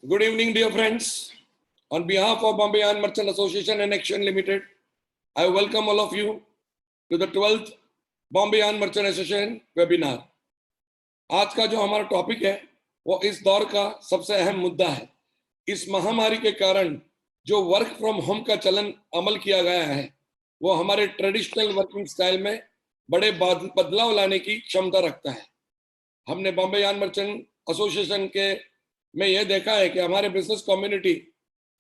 Good evening, dear friends. On behalf of Bombay Yarn Merchant Association and Action Limited, I welcome all of you to the 12th Bombay Yarn Merchant Association webinar. आज का जो हमारा topic है वो इस दौर का सबसे अहम मुद्दा है। इस महामारी के कारण जो वर्क फ्रॉम होम का चलन अमल किया गया है वो हमारे ट्रेडिशनल वर्किंग स्टाइल में बड़े बदलाव लाने की क्षमता रखता है। हमने बॉम्बे यार्न मर्चेंट एसोसिएशन के में यह देखा है कि हमारे बिजनेस कम्युनिटी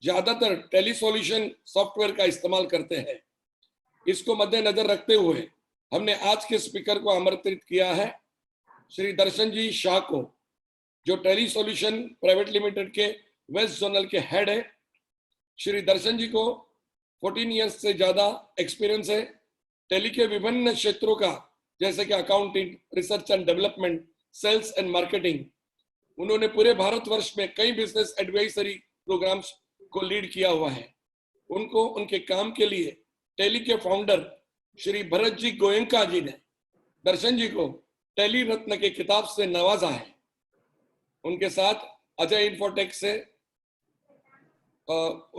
ज्यादातर टेली सॉल्यूशन सॉफ्टवेयर का इस्तेमाल करते हैं। इसको मद्देनजर रखते हुए हमने आज के स्पीकर को आमंत्रित किया है, श्री दर्शन जी शाह को, जो टेली सॉल्यूशन प्राइवेट लिमिटेड के वेस्ट जोनल के हेड है। श्री दर्शन जी को 14 ईयर्स से ज्यादा एक्सपीरियंस है टेली के विभिन्न क्षेत्रों का, जैसे कि accounting, research and development, sales and marketing. उन्होंने पूरे भारतवर्ष में कई बिजनेस एडवाइजरी प्रोग्राम्स को लीड किया हुआ है। उनको उनके काम के लिए टेली के फाउंडर श्री भरत जी गोयंका जी ने दर्शन जी को टेली रत्न के खिताब से नवाजा है। उनके साथ अजय इन्फोटेक से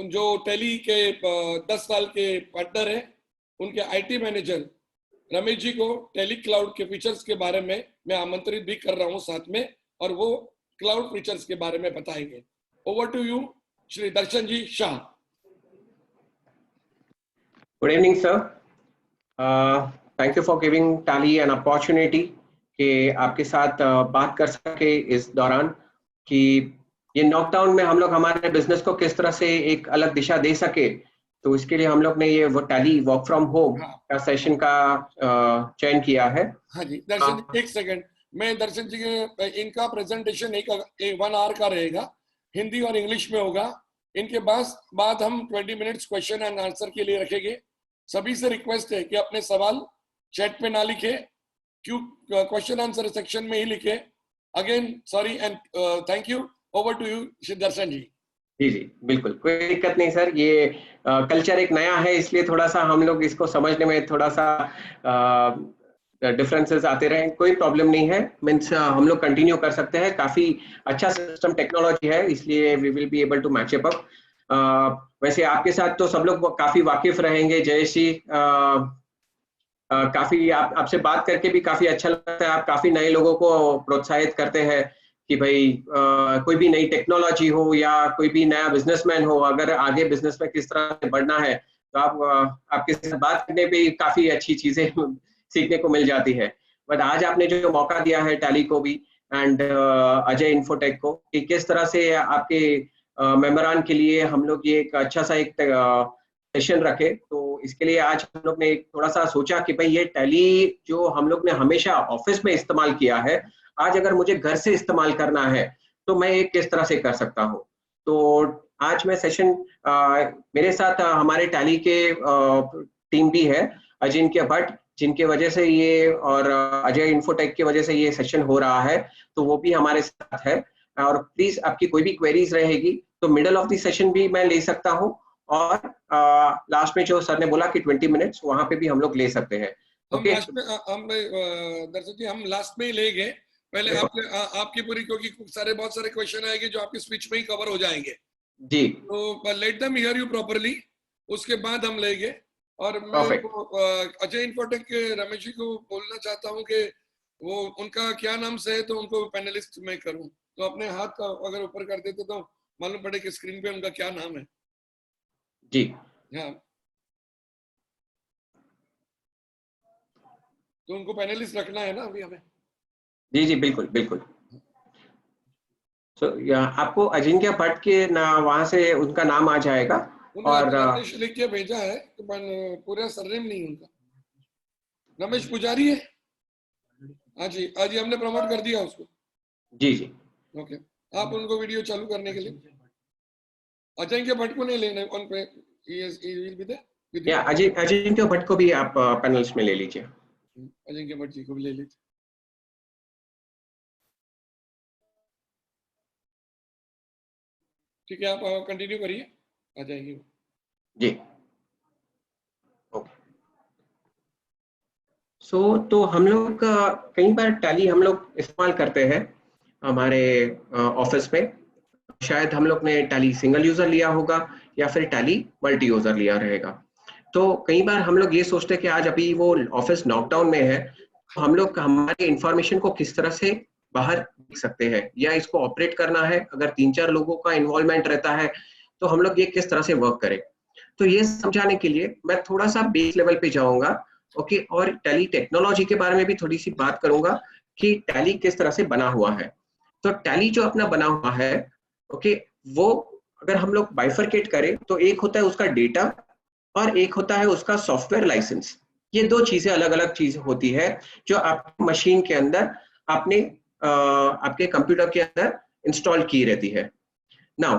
जो टेली के 10 साल के पार्टनर है, उनके आईटी मैनेजर रमेश जी को टेली क्लाउड के फीचर्स के बारे में मैं आमंत्रित भी कर रहा हूं साथ में, और वो क्लाउड फीचर्स के बारे में बताएंगे। Over to you Shri Darshan ji Shah. Good evening sir, thank you for giving Tally an opportunity कि आपके साथ बात कर सके इस दौरान कि ये लॉकडाउन में हम लोग हमारे बिजनेस को किस तरह से एक अलग दिशा दे सके। तो इसके लिए हम लोग ने ये वो टैली वर्क फ्रॉम होम का सेशन का चयन किया है। हाँ जी दर्शन जी, एक सेकंड, मैं दर्शन जी के इनका प्रेजेंटेशन 1 आवर का रहेगा, हिंदी और इंग्लिश में होगा। इनके बाद हम 20 मिनट्स क्वेश्चन एंड आंसर के लिए रखेंगे। सभी से रिक्वेस्ट है कि अपने सवाल चैट पे ना लिखे, क्यों क्वेश्चन आंसर सेक्शन में ही लिखे। Again sorry and thank you. Over to you Shri Darshan ji. जी बिल्कुल, कोई दिक्कत नहीं सर। ये कल्चर एक नया है, इसलिए थोड़ा सा हम लोग इसको समझने में थोड़ा सा डिफरेंसेस आते रहे, कोई प्रॉब्लम नहीं है। मीन्स हम लोग कंटिन्यू कर सकते हैं। काफी अच्छा सिस्टम टेक्नोलॉजी है, इसलिए we will be able to match up. वैसे आपके साथ तो सब लोग काफी वाकिफ रहेंगे। जयश्री, काफी आपसे बात करके भी काफी अच्छा लगता है। आप काफी नए लोगों को प्रोत्साहित करते हैं कि भाई कोई भी नई टेक्नोलॉजी हो या कोई भी नया बिजनेसमैन हो, अगर आगे बिजनेस में किस तरह से बढ़ना है तो आपके साथ बात करने पे काफी अच्छी चीजें सीखने को मिल जाती है। बट आज आपने जो मौका दिया है टैली को भी एंड अजय इन्फोटेक को कि किस तरह से आपके मेंबरान के लिए हम लोग ये एक अच्छा सा एक सेशन रखे, तो इसके लिए आज हम लोग ने थोड़ा सा सोचा कि भाई ये टैली जो हम लोग ने हमेशा ऑफिस में इस्तेमाल किया है, आज अगर मुझे घर से इस्तेमाल करना है तो मैं ये किस तरह से कर सकता हूँ। तो आज मैं सेशन मेरे साथ हमारे टैली के टीम भी है, अजिंक्य भट्ट, जिनके वजह से ये और अजय इन्फोटेक की वजह से ये सेशन हो रहा है, तो वो भी हमारे साथ है। और प्लीज आपकी कोई भी क्वेरीज रहेगी तो मिडल ऑफ द सेशन भी मैं ले सकता हूँ, और लास्ट में जो सर ने बोला कि 20 मिनट्स, वहां पे भी हम लोग ले सकते हैं। ओके, हम दर्शक जी हम लास्ट में ही लेंगे। पहले आपकी पूरी, क्योंकि बहुत सारे क्वेश्चन आएंगे जो आपकी स्पीच में ही कवर हो जाएंगे जी, तो let them here you properly, उसके बाद हम लेंगे। और मैं अजय इन्फोटेक के रमेश जी को बोलना चाहता हूँ कि वो उनका क्या नाम से है, तो उनको पैनलिस्ट में करूँ, तो अपने हाथ का अगर ऊपर कर देते तो मालूम पड़े कि स्क्रीन पे उनका क्या नाम है। जी हाँ, तो उनको पैनलिस्ट रखना है ना अभी हमें। जी बिल्कुल बिल्कुल। आपको अजिंक्य भट्ट के वहां से उनका नाम आ जाएगा, और लिख के भेजा है तो पूरा सरनेम नहीं उनका। रमेश पुजारी है। हाँ जी हमने प्रमोट कर दिया उसको। जी ओके, आप उनको वीडियो चालू करने के लिए अजिंक्य भट्ट को नहीं लेना उन पे, अजिंक्य भट्ट को भी आप पैनल्स में ले लीजिए। अजिंक्य भट्ट जी को भी ले लीजिए। ठीक है, आप कंटिन्यू करिए, आ जाएंगे जी। ओके, तो हम लोग कई बार टैली हम लोग इस्तेमाल करते हैं हमारे ऑफिस में। शायद हम लोग ने टैली सिंगल यूजर लिया होगा या फिर टैली मल्टी यूजर लिया रहेगा। तो कई बार हम लोग ये सोचते हैं कि आज अभी वो ऑफिस लॉकडाउन में है, तो हम लोग हमारे इंफॉर्मेशन को किस तरह से बाहर देख सकते हैं या इसको ऑपरेट करना है। अगर 3-4 लोगों का इन्वॉल्वमेंट रहता है तो हम लोग ये किस तरह से वर्क करें। तो ये समझाने के लिए मैं थोड़ा सा बेस लेवल पे जाऊंगा, ओके, और टैली टेक्नोलॉजी के बारे में भी थोड़ी सी बात करूंगा कि टैली किस तरह से बना हुआ है। तो टैली जो अपना बना हुआ है, ओके, वो अगर हम लोग बाइफरकेट करें तो एक होता है उसका डेटा और एक होता है उसका सॉफ्टवेयर लाइसेंस। ये दो चीजें अलग अलग चीज होती है जो आपकी मशीन के अंदर आपने आपके कंप्यूटर के अंदर इंस्टॉल की रहती है। नाउ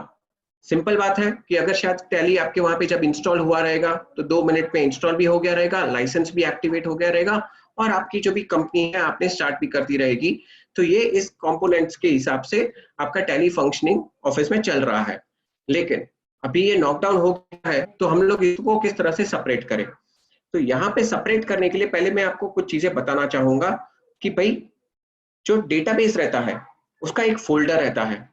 सिंपल बात है कि अगर शायद टैली आपके वहां पे जब इंस्टॉल हुआ रहेगा तो 2 मिनट में इंस्टॉल भी हो गया रहेगा, लाइसेंस भी एक्टिवेट हो गया रहेगा और आपकी जो भी कंपनी है आपने स्टार्ट भी करती रहेगी। तो ये इस कंपोनेंट्स के हिसाब से आपका टैली फंक्शनिंग ऑफिस में चल रहा है। लेकिन अभी ये नॉकडाउन हो गया है तो हम लोग इसको किस तरह से सेपरेट करें। तो यहाँ पे सेपरेट करने के लिए पहले मैं आपको कुछ चीजें बताना चाहूंगा कि भाई जो डेटाबेस रहता है उसका एक फोल्डर रहता है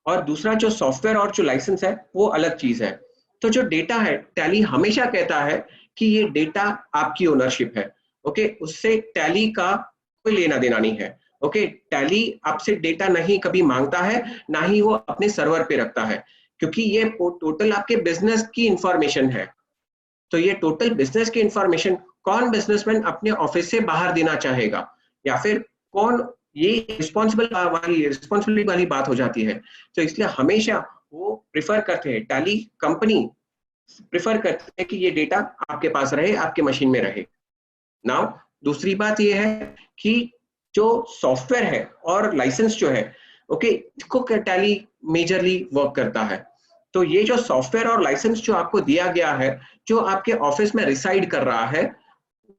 और दूसरा जो सॉफ्टवेयर और जो लाइसेंस है वो अलग चीज है। तो जो डेटा है, टैली हमेशा कहता है कि ये डेटा आपकी ओनरशिप है, ओके, उससे टैली का कोई लेना देना नहीं है। ओके, टैली आपसे डेटा नहीं कभी मांगता है, ना ही वो अपने सर्वर पे रखता है, क्योंकि ये टोटल आपके बिजनेस की इंफॉर्मेशन है। तो ये टोटल बिजनेस की इंफॉर्मेशन कौन बिजनेसमैन अपने ऑफिस से बाहर देना चाहेगा या फिर कौन, ये रिस्पॉन्सिबिलिटी वाली बात हो जाती है। तो इसलिए हमेशा वो प्रिफर करते हैं, टैली कंपनी प्रिफर करते हैं कि ये डेटा आपके पास रहे, आपके मशीन में रहे। नाउ दूसरी बात ये है कि जो सॉफ्टवेयर है और लाइसेंस जो है, ओके, इसको टैली मेजरली वर्क करता है। तो ये जो सॉफ्टवेयर और लाइसेंस जो आपको दिया गया है, जो आपके ऑफिस में रिसाइड कर रहा है,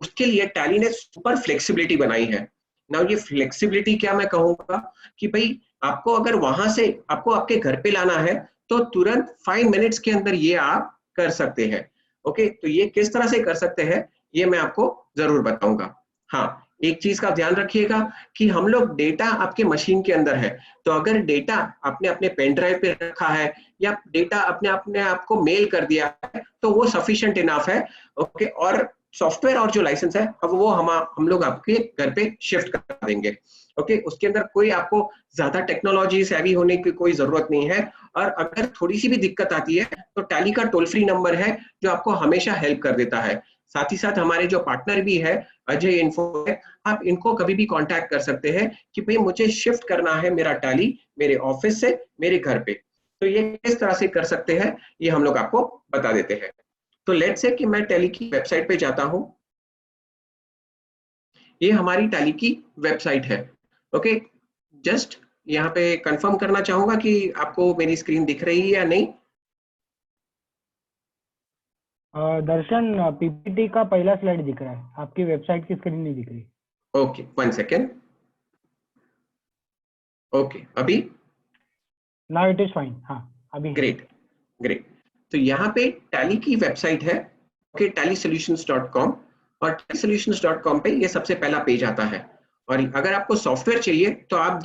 उसके लिए टैली ने सुपर फ्लेक्सिबिलिटी बनाई है। नाउ ये फ्लेक्सिबिलिटी क्या मैं कहूंगा कि भाई आपको अगर वहां से आपको आपके घर पे लाना है तो तुरंत 5 मिनट्स के अंदर ये आप कर सकते हैं। ओके, तो ये किस तरह से कर सकते हैं ये मैं आपको जरूर बताऊंगा। हाँ, एक चीज का ध्यान रखिएगा कि हम लोग डेटा आपके मशीन के अंदर है, तो अगर डेटा आपने अपने पेन ड्राइव पे रखा है या डेटा अपने अपने आप को मेल कर दिया है तो वो सफिशिएंट इनफ है। ओके, और सॉफ्टवेयर और जो लाइसेंस है अब वो हम लोग आपके घर पे शिफ्ट कर देंगे। ओके, उसके अंदर कोई आपको ज्यादा टेक्नोलॉजी सेवी होने की कोई जरूरत नहीं है। और अगर थोड़ी सी भी दिक्कत आती है तो टैली का टोल फ्री नंबर है जो आपको हमेशा हेल्प कर देता है। साथ ही साथ हमारे जो पार्टनर भी है अजय इन्फो है, आप इनको कभी भी कांटेक्ट कर सकते हैं कि भाई मुझे शिफ्ट करना है मेरा टैली मेरे ऑफिस से मेरे घर पे। तो ये किस तरह से कर सकते हैं ये हम लोग आपको बता देते हैं। तो लेट्स से कि मैं टैली की वेबसाइट पे जाता हूं। ये हमारी टैली की वेबसाइट है। ओके, जस्ट यहाँ पे कंफर्म करना चाहूंगा कि आपको मेरी स्क्रीन दिख रही है या नहीं। दर्शन, पीपीटी का पहला स्लाइड दिख रहा है, आपकी वेबसाइट की स्क्रीन नहीं दिख रही। Okay, 1 second. ओके, अभी नाउ इट इज फाइन। हाँ, अभी है। Great great. तो यहाँ पे टैली की वेबसाइट है, ओके, tallysolutions.com, और tallysolutions.com पे ये सबसे पहला पेज आता है। और अगर आपको सॉफ्टवेयर चाहिए तो आप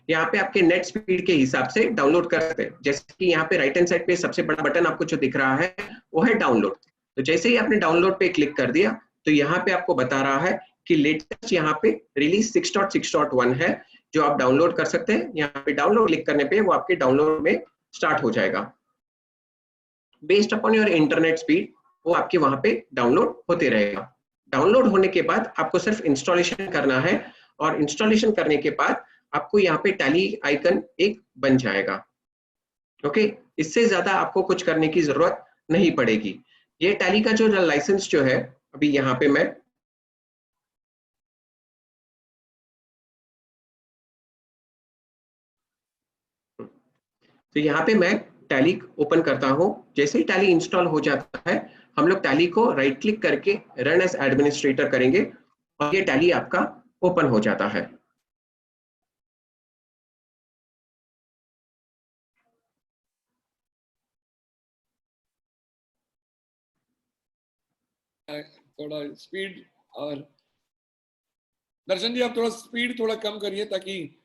यहाँ पे आपके नेट स्पीड के हिसाब से डाउनलोड कर सकते हैं। जैसे कि यहाँ पे राइट हैंड साइड पे सबसे बड़ा बटन आपको जो दिख रहा है वो है डाउनलोड। तो जैसे ही आपने डाउनलोड पे क्लिक कर दिया तो यहाँ पे आपको बता रहा है कि लेटेस्ट यहाँ पे रिलीज 6.6.1 है जो आप डाउनलोड कर सकते हैं। यहाँ पे डाउनलोड क्लिक करने पे वो आपके डाउनलोड में स्टार्ट हो जाएगा। Based upon your internet speed वो आपके वहां पे डाउनलोड होते रहेगा। डाउनलोड होने के बाद आपको सिर्फ इंस्टॉलेशन करना है और इंस्टॉलेशन करने के बाद आपको यहाँ पे टैली आइकन एक बन जाएगा। ओके, इससे ज्यादा आपको कुछ करने की जरूरत नहीं पड़ेगी। ये टैली का जो लाइसेंस जो है अभी यहाँ पे मैं तो यहाँ पे मैं टैली ओपन करता हूँ। जैसे ही टैली इंस्टॉल हो जाता है हम लोग टैली को राइट क्लिक करके रन एज एडमिनिस्ट्रेटर करेंगे और ये टैली आपका ओपन हो जाता है। थोड़ा स्पीड, और दर्शन जी आप थोड़ा स्पीड थोड़ा कम करिए ताकि जी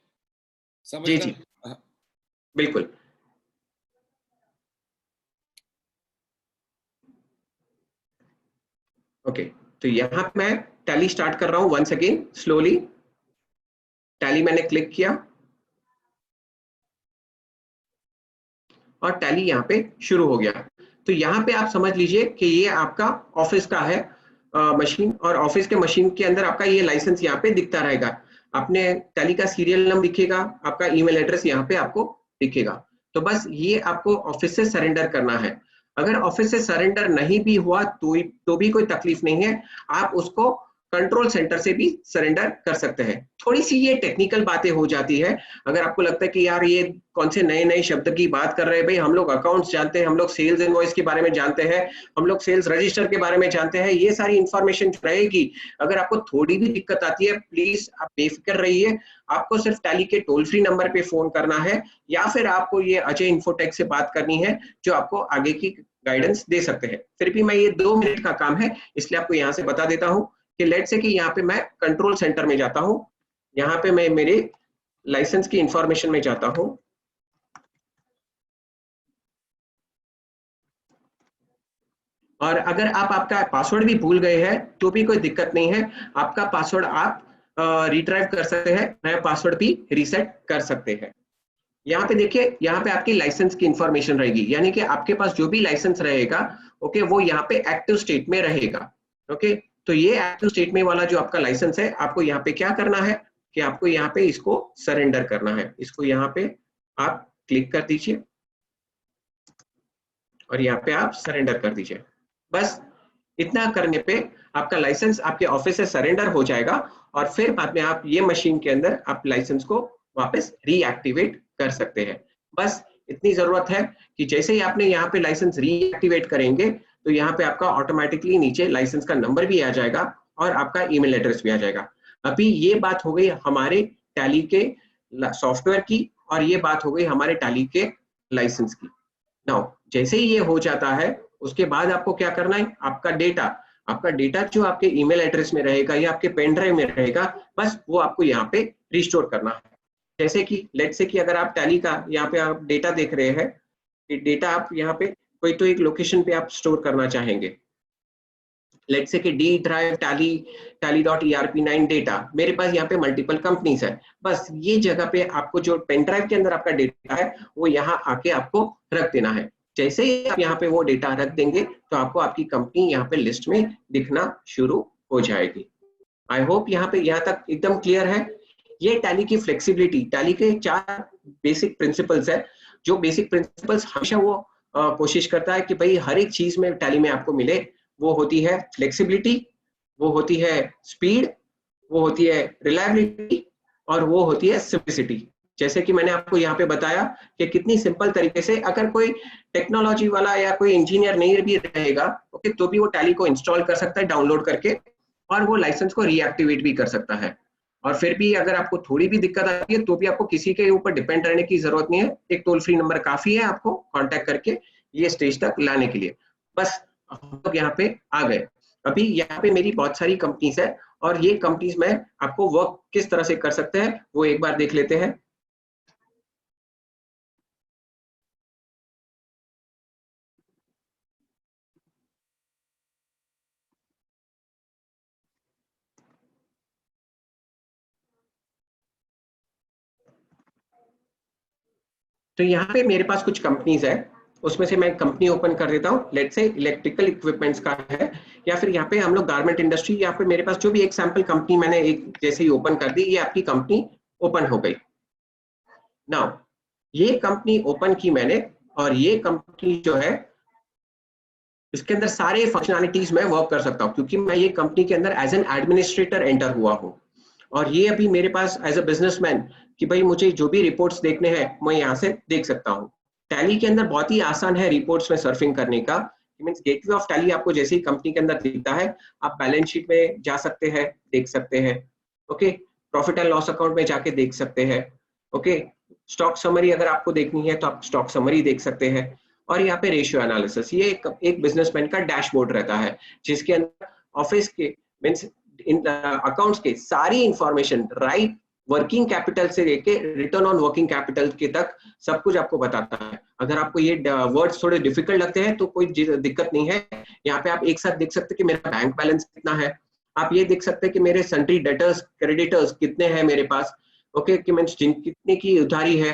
समझना। जी बिल्कुल। ओके, तो यहाँ पे मैं टैली स्टार्ट कर रहा हूँ वंस अगेन स्लोली। टैली मैंने क्लिक किया और टैली यहाँ पे शुरू हो गया। तो यहाँ पे आप समझ लीजिए कि ये आपका ऑफिस का है मशीन, और ऑफिस के मशीन के अंदर आपका ये लाइसेंस यहाँ पे दिखता रहेगा। आपने टैली का सीरियल नंबर दिखेगा, आपका ईमेल एड्रेस यहाँ पे आपको दिखेगा। तो बस ये आपको ऑफिस से सरेंडर करना है। अगर ऑफिस से सरेंडर नहीं भी हुआ तो भी कोई तकलीफ नहीं है, आप उसको कंट्रोल सेंटर से भी सरेंडर कर सकते हैं। थोड़ी सी ये टेक्निकल बातें हो जाती है। अगर आपको लगता है कि यार ये कौन से नए नए शब्द की बात कर रहे हैं, भाई हम लोग अकाउंट्स जानते हैं, हम लोग सेल्स इनवॉइस के बारे में जानते हैं, हम लोग सेल्स रजिस्टर के बारे में जानते हैं, ये सारी इंफॉर्मेशन रहेगी। अगर आपको थोड़ी भी दिक्कत आती है, प्लीज आप बेफिक्र रहिए। आपको सिर्फ टैली के टोल फ्री नंबर पे फोन करना है, या फिर आपको ये अजय इन्फोटेक से बात करनी है, जो आपको आगे की गाइडेंस दे सकते हैं। फिर भी मैं ये 2 मिनट का काम है, इसलिए आपको यहाँ से बता देता हूँ कि लेट से कि यहाँ पे मैं कंट्रोल सेंटर में जाता हूँ। यहाँ पे मैं मेरे लाइसेंस की इंफॉर्मेशन में जाता हूँ, और अगर आप आपका पासवर्ड भी भूल गए हैं तो भी कोई दिक्कत नहीं है। आपका पासवर्ड आप रिट्राइव कर सकते हैं, नया पासवर्ड भी रीसेट कर सकते हैं। यहाँ पे देखिए, यहाँ पे आपकी लाइसेंस की इंफॉर्मेशन रहेगी, यानी कि आपके पास जो भी लाइसेंस रहेगा, ओके, वो यहाँ पे एक्टिव स्टेट में रहेगा। ओके, तो ये एक्टिव स्टेट में वाला जो आपका लाइसेंस है, आपको यहाँ पे क्या करना है कि आपको यहाँ पे इसको सरेंडर करना है। इसको यहाँ पे आप क्लिक कर दीजिए और यहाँ पे आप सरेंडर कर दीजिए। बस इतना करने पे आपका लाइसेंस आपके ऑफिस से सरेंडर हो जाएगा, और फिर बाद में आप ये मशीन के अंदर आप लाइसेंस को वापस रीएक्टिवेट कर सकते हैं। बस इतनी जरूरत है कि जैसे ही आपने यहाँ पे लाइसेंस रीएक्टिवेट करेंगे, तो यहाँ पे आपका ऑटोमेटिकली नीचे लाइसेंस का नंबर भी आ जाएगा और आपका ईमेल एड्रेस भी आ जाएगा। अभी ये बात हो गई हमारे टैली के सॉफ्टवेयर की, और ये बात हो गई हमारे टैली के लाइसेंस की। नाउ जैसे ही ये हो जाता है, उसके बाद आपको क्या करना है, आपका डेटा जो आपके ईमेल एड्रेस में रहेगा या आपके पेन ड्राइव में रहेगा, बस वो आपको यहाँ पे रिस्टोर करना है। जैसे कि लेट्स से कि अगर आप टैली का यहाँ पे आप डेटा देख रहे हैं, डेटा आप यहाँ पे कोई तो एक लोकेशन पे आप स्टोर करना चाहेंगे। लेट्स से कि डी ड्राइव tally.erp9 डेटा, मेरे पास यहाँ पे मल्टीपल कंपनीज है। बस ये जगह पे आपको जो पेन ड्राइव के अंदर आपका डेटा है, वो यहाँ आके आपको रख देना है। जैसे ही आप यहाँ पे वो डेटा रख देंगे, तो आपको आपकी कंपनी यहाँ पे लिस्ट में दिखना शुरू हो जाएगी। आई होप यहाँ तक एकदम क्लियर है। ये टैली की फ्लेक्सिबिलिटी, टैली के 4 बेसिक प्रिंसिपल्स है। जो बेसिक प्रिंसिपल्स हमेशा वो कोशिश करता है कि भाई हर एक चीज में टैली में आपको मिले। वो होती है फ्लेक्सिबिलिटी, वो होती है स्पीड, वो होती है रिलायबिलिटी, और वो होती है सिंप्लिसिटी। जैसे कि मैंने आपको यहाँ पे बताया कि कितनी सिंपल तरीके से अगर कोई टेक्नोलॉजी वाला या कोई इंजीनियर नहीं भी रहेगा, ओके, तो भी वो टैली को इंस्टॉल कर सकता है डाउनलोड करके, और वो लाइसेंस को रीएक्टिवेट भी कर सकता है। और फिर भी अगर आपको थोड़ी भी दिक्कत आती है, तो भी आपको किसी के ऊपर डिपेंड रहने की जरूरत नहीं है। एक टोल फ्री नंबर काफी है आपको कांटेक्ट करके ये स्टेज तक लाने के लिए। बस हम लोग यहाँ पे आ गए। अभी यहाँ पे मेरी बहुत सारी कंपनीज है, और ये कंपनीज में आपको वर्क किस तरह से कर सकते हैं वो एक बार देख लेते हैं। तो यहाँ पे मेरे पास कुछ कंपनीज है, उसमें से मैं कंपनी ओपन कर देता हूँ। लेट्स से इलेक्ट्रिकल इक्विपमेंट्स का है, या फिर यहाँ पे हम लोग गारमेंट इंडस्ट्री, या फिर मेरे पास जो भी एक सैंपल कंपनी मैंने एक जैसे ही ओपन कर दी, ये आपकी कंपनी ओपन हो गई। नाउ ये कंपनी ओपन की मैंने, और ये कंपनी जो है इसके अंदर सारे फंक्शनैलिटीज में वर्क कर सकता हूँ, क्योंकि मैं ये कंपनी के अंदर एज एन एडमिनिस्ट्रेटर एंटर हुआ हूँ। और ये अभी मेरे पास एज अ बिजनेसमैन कि भाई मुझे जो भी रिपोर्ट्स देखने हैं मैं यहाँ से देख सकता हूँ। टैली के अंदर बहुत ही आसान है रिपोर्ट्स में सर्फिंग करने का। मींस गेटवे ऑफ टैली आपको जैसे ही कंपनी के अंदर दिखता है, आप बैलेंस शीट में जा सकते हैं, देख सकते हैं। Okay, profit and loss account में जाके देख सकते हैं। ओके, स्टॉक समरी अगर आपको देखनी है तो आप स्टॉक समरी देख सकते हैं। और यहाँ पे रेशियो एनालिसिस, ये एक बिजनेसमैन का डैशबोर्ड रहता है, जिसके अंदर ऑफिस के मींस इन अकाउंट्स के सारी इंफॉर्मेशन राइट वर्किंग कैपिटल से लेके रिटर्न ऑन वर्किंग कैपिटल के तक सब कुछ आपको बताता है। अगर आपको ये वर्ड्स थोड़े डिफिकल्ट लगते हैं तो कोई दिक्कत नहीं है। यहाँ पे आप एक साथ देख सकते हैं कि मेरा बैंक बैलेंस कितना है, आप ये देख सकते हैं कि मेरे सन्ड्री डेटर्स क्रेडिटर्स कितने हैं मेरे पास, ओके, कि मीन्स कितने की उधारी है,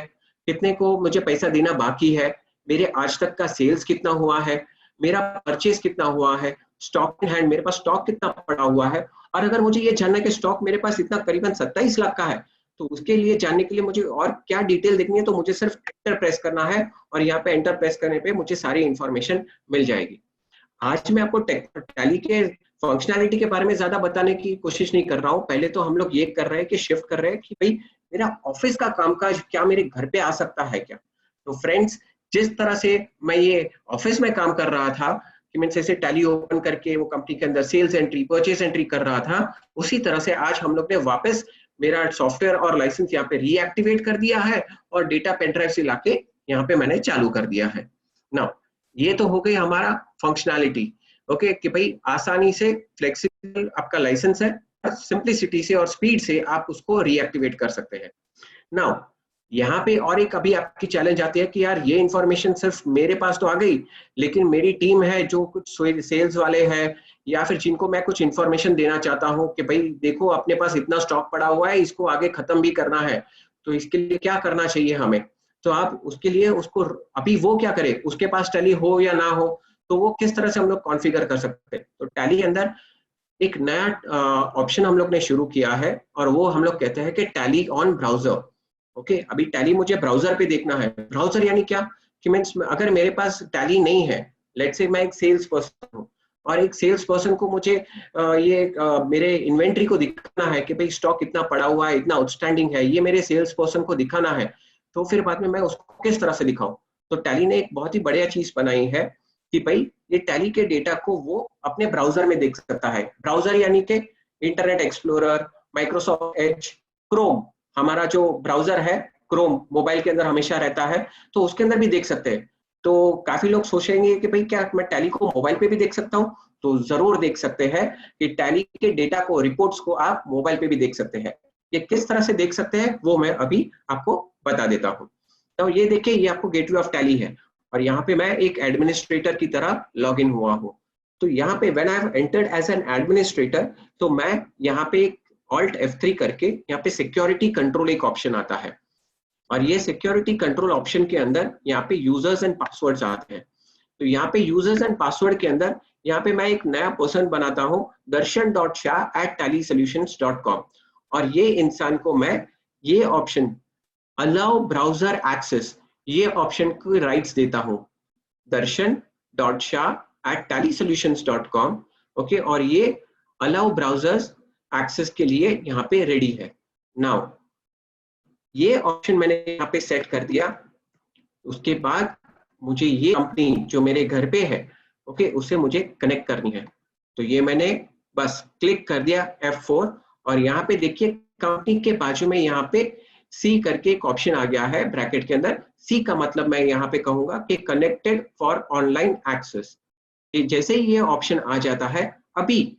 कितने को मुझे पैसा देना बाकी है, मेरे आज तक का सेल्स कितना हुआ है, मेरा परचेज कितना हुआ है, स्टॉक इन हैंड मेरे पास स्टॉक कितना पड़ा हुआ है। और अगर मुझे ये जानना है कि स्टॉक मेरे पास इतना करीबन 27 लाख का है, तो उसके लिए जानने के लिए मुझे और क्या डिटेल देखनी है, तो मुझे सिर्फ एंटर प्रेस करना है और यहाँ पे एंटर प्रेस करने पे मुझे सारी इंफॉर्मेशन मिल जाएगी। आज मैं आपको टैली के फंक्शनैलिटी के बारे में ज्यादा बताने की कोशिश नहीं कर रहा हूँ। पहले तो हम लोग ये कर रहे हैं कि शिफ्ट कर रहे हैं कि भाई मेरा ऑफिस का कामकाज क्या मेरे घर पे आ सकता है क्या। तो फ्रेंड्स, जिस तरह से मैं ये ऑफिस में काम कर रहा था कि मैं जैसे टैली ओपन करके वो कंपनी के अंदर सेल्स एंट्री परचेज एंट्री कर रहा था, उसी तरह से आज हम लोग ने वापस मेरा सॉफ्टवेयर और लाइसेंस यहाँ पे रीएक्टिवेट कर दिया है और डेटा पेन ड्राइव से लाके यहाँ पे मैंने चालू कर दिया है। नाउ ये तो हो गई हमारा फंक्शनैलिटी, ओके, कि भाई आसानी से फ्लेक्सिबल आपका लाइसेंस है, सिंपलिसिटी से और स्पीड से आप उसको रीएक्टिवेट कर सकते हैं। नाउ यहाँ पे और एक अभी आपकी चैलेंज आती है कि यार ये इंफॉर्मेशन सिर्फ मेरे पास तो आ गई, लेकिन मेरी टीम है जो कुछ सेल्स वाले हैं या फिर जिनको मैं कुछ इंफॉर्मेशन देना चाहता हूँ कि भाई देखो अपने पास इतना स्टॉक पड़ा हुआ है, इसको आगे खत्म भी करना है, तो इसके लिए क्या करना चाहिए हमें। तो आप उसके लिए उसको अभी वो क्या करे, उसके पास टैली हो या ना हो, तो वो किस तरह से हम लोग कॉन्फ़िगर कर सकते हैं। तो टैली के अंदर एक नया ऑप्शन हम लोग ने शुरू किया है और वो हम लोग कहते हैं कि टैली ऑन ब्राउजर। ओके, अभी टैली मुझे ब्राउजर पे देखना है। ब्राउजर यानी क्या कि मीन्स अगर मेरे पास टैली नहीं है, लेट्स से मैं एक सेल्स पर्सन हूँ और एक सेल्स पर्सन को मुझे मेरे इन्वेंट्री को दिखाना है कि भाई स्टॉक कितना पड़ा हुआ है, इतना आउटस्टैंडिंग है, ये मेरे सेल्स पर्सन को दिखाना है, तो फिर बाद में मैं उसको किस तरह से दिखाऊं। तो टैली ने एक बहुत ही बढ़िया चीज बनाई है कि भाई ये टैली के डेटा को वो अपने ब्राउजर में देख सकता है। ब्राउजर यानी कि internet explorer, Microsoft Edge, Chrome, हमारा जो ब्राउजर है क्रोम मोबाइल के अंदर हमेशा रहता है, तो उसके अंदर भी देख सकते हैं। तो काफी लोग सोचेंगे कि भाई क्या मैं टैली को मोबाइल पे भी देख सकता हूँ, तो जरूर देख सकते हैं कि टैली के डेटा को, रिपोर्ट्स को आप मोबाइल पे भी देख सकते हैं। ये किस तरह से देख सकते हैं वो मैं अभी आपको बता देता हूँ। तो ये देखिए, ये आपको गेटवे ऑफ टैली है और यहाँ पे मैं एक एडमिनिस्ट्रेटर की तरह लॉग इन हुआ हूँ। तो यहाँ पे when I have entered as an administrator, तो मैं यहाँ पे Alt F3 करके यहाँ पे सिक्योरिटी कंट्रोल एक ऑप्शन आता है और ये सिक्योरिटी कंट्रोल ऑप्शन के अंदर यहाँ पे यूजर्स एंड पासवर्ड्स आते हैं। तो यहाँ पे यूजर्स एंड पासवर्ड के अंदर यहाँ पे मैं एक नया पर्सन बनाता हूँ, darshan.shah@tallysolutions.com, और ये इंसान को मैं ये ऑप्शन अलाउ ब्राउजर एक्सेस, ये ऑप्शन को राइट्स देता हूँ, darshan.shah@tallysolutions.com, ओके, और ये अलाउ ब्राउजर्स एक्सेस के लिए यहाँ पे रेडी है। नाउ ये ऑप्शन मैंने यहाँ पे सेट कर दिया। उसके बाद मुझे ये कंपनी जो मेरे घर पे है, ओके, उसे मुझे कनेक्ट करनी है। तो ये मैंने बस क्लिक कर दिया F4 और यहाँ पे देखिए कंपनी के बाजू में यहाँ पे C करके एक ऑप्शन आ गया है ब्रैकेट के अंदर। C का मतलब मैं यहाँ पे कहूंगा कि कनेक्टेड फॉर ऑनलाइन एक्सेस। जैसे ही ये ऑप्शन आ जाता है, अभी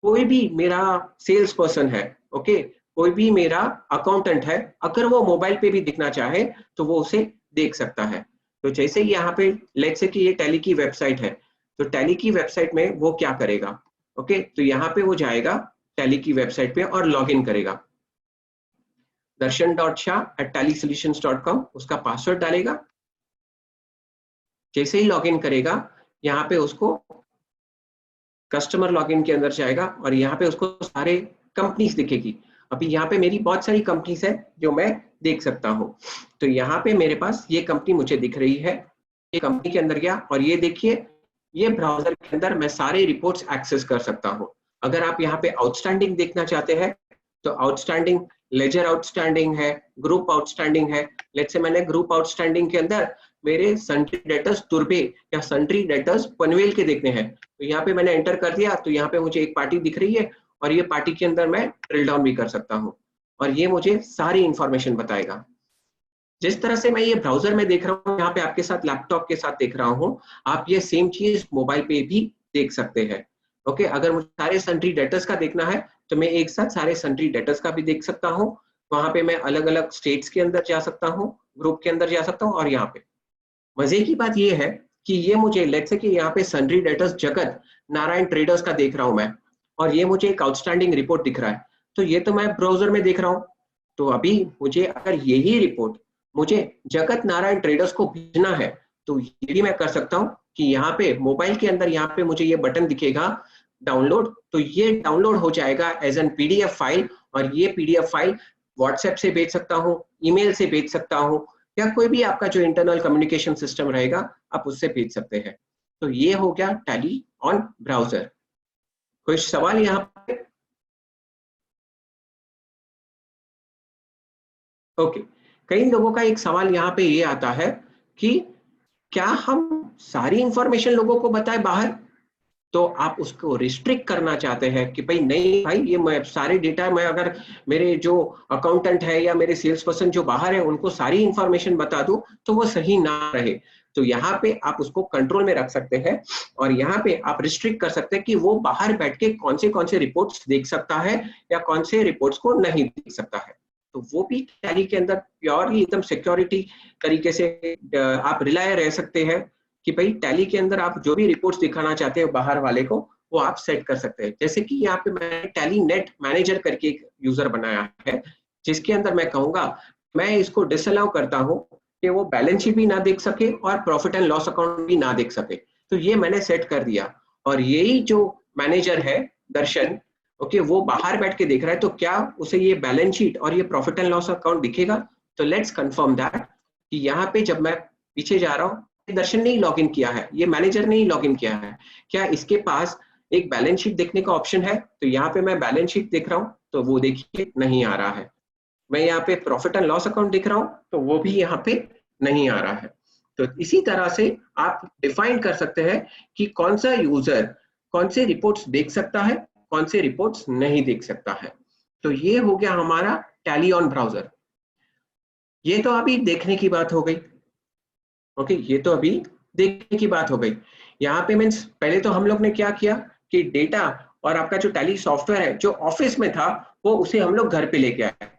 कोई भी मेरा सेल्स पर्सन है, ओके, कोई भी मेरा अकाउंटेंट है, अगर वो मोबाइल पे भी दिखना चाहे तो वो उसे देख सकता है। तो जैसे ही यहाँ पे लेट्स से कि ये टैली की वेबसाइट है, तो टैली की वेबसाइट में वो क्या करेगा, ओके, तो यहाँ पे वो जाएगा टैली की वेबसाइट पे और लॉग इन करेगा, darshan.shah@tallysolutions.com, उसका पासवर्ड डालेगा। जैसे ही लॉग इन करेगा, यहाँ पे उसको कस्टमर लॉगिन के अंदर जाएगा और यहाँ पे उसको सारे कंपनीज दिखेगी। अभी यहाँ पे मेरी बहुत सारी कंपनीज है जो मैं देख सकता हूँ। तो यहाँ पे मेरे पास ये कंपनी मुझे दिख रही है, ये कंपनी के अंदर गया और ये देखिए, ये ब्राउजर के अंदर मैं सारे रिपोर्ट्स एक्सेस कर सकता हूँ। अगर आप यहाँ पे आउटस्टैंडिंग देखना चाहते हैं तो आउटस्टैंडिंग, लेजर आउटस्टैंडिंग है, ग्रुप आउटस्टैंडिंग है। लेट्स से मैंने ग्रुप आउटस्टैंडिंग के अंदर मेरे सन्ड्री डेटर्स तुर्बे या सन्ड्री डेटर्स पनवेल के देखने हैं, तो यहाँ पे मैंने एंटर कर दिया, तो यहाँ पे मुझे एक पार्टी दिख रही है और ये पार्टी के अंदर मैं ड्रिल डाउन भी कर सकता हूँ और ये मुझे सारी इंफॉर्मेशन बताएगा। जिस तरह से मैं ये ब्राउजर में देख रहा हूँ, यहाँ पे आपके साथ लैपटॉप के साथ देख रहा हूँ, आप ये सेम चीज मोबाइल पे भी देख सकते हैं। ओके, अगर मुझे सारे सन्ड्री डेटर्स का देखना है तो मैं एक साथ सारे सन्ड्री डेटर्स का भी देख सकता हूँ। वहां पे मैं अलग अलग स्टेट्स के अंदर जा सकता हूँ, ग्रुप के अंदर जा सकता हूँ। और यहाँ पे मजे की बात ये है कि ये मुझे लेट्स से कि यहाँ पे sundry debtors Jagat Narayan traders का देख रहा हूँ मैं, और ये मुझे एक आउटस्टैंडिंग रिपोर्ट दिख रहा है, तो ये तो मैं ब्राउजर में देख रहा हूँ। तो अभी मुझे अगर यही रिपोर्ट मुझे जगत नारायण ट्रेडर्स को भेजना है, तो ये भी मैं कर सकता हूँ कि यहाँ पे मोबाइल के अंदर यहाँ पे मुझे ये बटन दिखेगा डाउनलोड, तो ये डाउनलोड हो जाएगा एज एन पीडीएफ फाइल, और ये पीडीएफ फाइल व्हाट्सएप से भेज सकता हूँ, ईमेल से भेज सकता हूँ, या कोई भी आपका जो इंटरनल कम्युनिकेशन सिस्टम रहेगा आप उससे भेज सकते हैं। तो ये हो गया टैली ऑन ब्राउजर। कोई सवाल यहाँ पे? ओके, कई लोगों का एक सवाल यहाँ पे ये आता है कि क्या हम सारी इंफॉर्मेशन लोगों को बताएं बाहर? तो आप उसको रिस्ट्रिक्ट करना चाहते हैं कि भाई नहीं भाई, ये मैं सारे डेटा मैं अगर मेरे जो अकाउंटेंट है या मेरे सेल्स पर्सन जो बाहर है उनको सारी इंफॉर्मेशन बता दूं तो वो सही ना रहे। तो यहाँ पे आप उसको कंट्रोल में रख सकते हैं, और यहाँ पे आप रिस्ट्रिक्ट कर सकते हैं कि वो बाहर बैठ के कौन से रिपोर्ट्स देख सकता है या कौन से रिपोर्ट्स को नहीं देख सकता है। तो वो भी टैली के अंदर प्योरली एकदम सिक्योरिटी तरीके से आप रिलाय रह सकते हैं कि भाई टैली के अंदर आप जो भी रिपोर्ट्स दिखाना चाहते हो बाहर वाले को वो आप सेट कर सकते हैं। जैसे कि यहाँ पे मैंने टैली नेट मैनेजर करके एक यूजर बनाया है, जिसके अंदर मैं कहूंगा मैं इसको डिसअलाउ करता हूँ कि वो बैलेंस शीट भी ना देख सके और प्रॉफिट एंड लॉस अकाउंट भी ना देख सके। तो ये मैंने सेट कर दिया, और यही जो मैनेजर है दर्शन, ओके, वो बाहर बैठ के देख रहा है, तो क्या उसे ये बैलेंस शीट और ये प्रॉफिट एंड लॉस अकाउंट दिखेगा? तो लेट्स कंफर्म दैट कि यहाँ पे जब मैं पीछे जा रहा हूँ, दर्शन ने ही लॉग इन किया है, ये मैनेजर ने ही लॉग इन किया है, क्या इसके पास एक बैलेंस शीट देखने का ऑप्शन है? तो यहाँ पे मैं बैलेंस शीट देख रहा हूँ तो वो देखिए नहीं आ रहा है। मैं यहाँ पे प्रॉफिट एंड लॉस अकाउंट दिख रहा हूँ तो वो भी यहाँ पे नहीं आ रहा है। तो इसी तरह से आप डिफाइन कर सकते हैं कि कौन सा यूजर कौन से रिपोर्ट्स देख सकता है, कौन से रिपोर्ट्स नहीं देख सकता है। तो ये हो गया हमारा टैली ऑन ब्राउजर। ये तो अभी देखने की बात हो गई, ओके, ये तो अभी देखने की बात हो गई। यहाँ पे मीन्स पहले तो हम लोग ने क्या किया कि डेटा और आपका जो टैली सॉफ्टवेयर है जो ऑफिस में था वो उसे हम लोग घर पे लेके आए।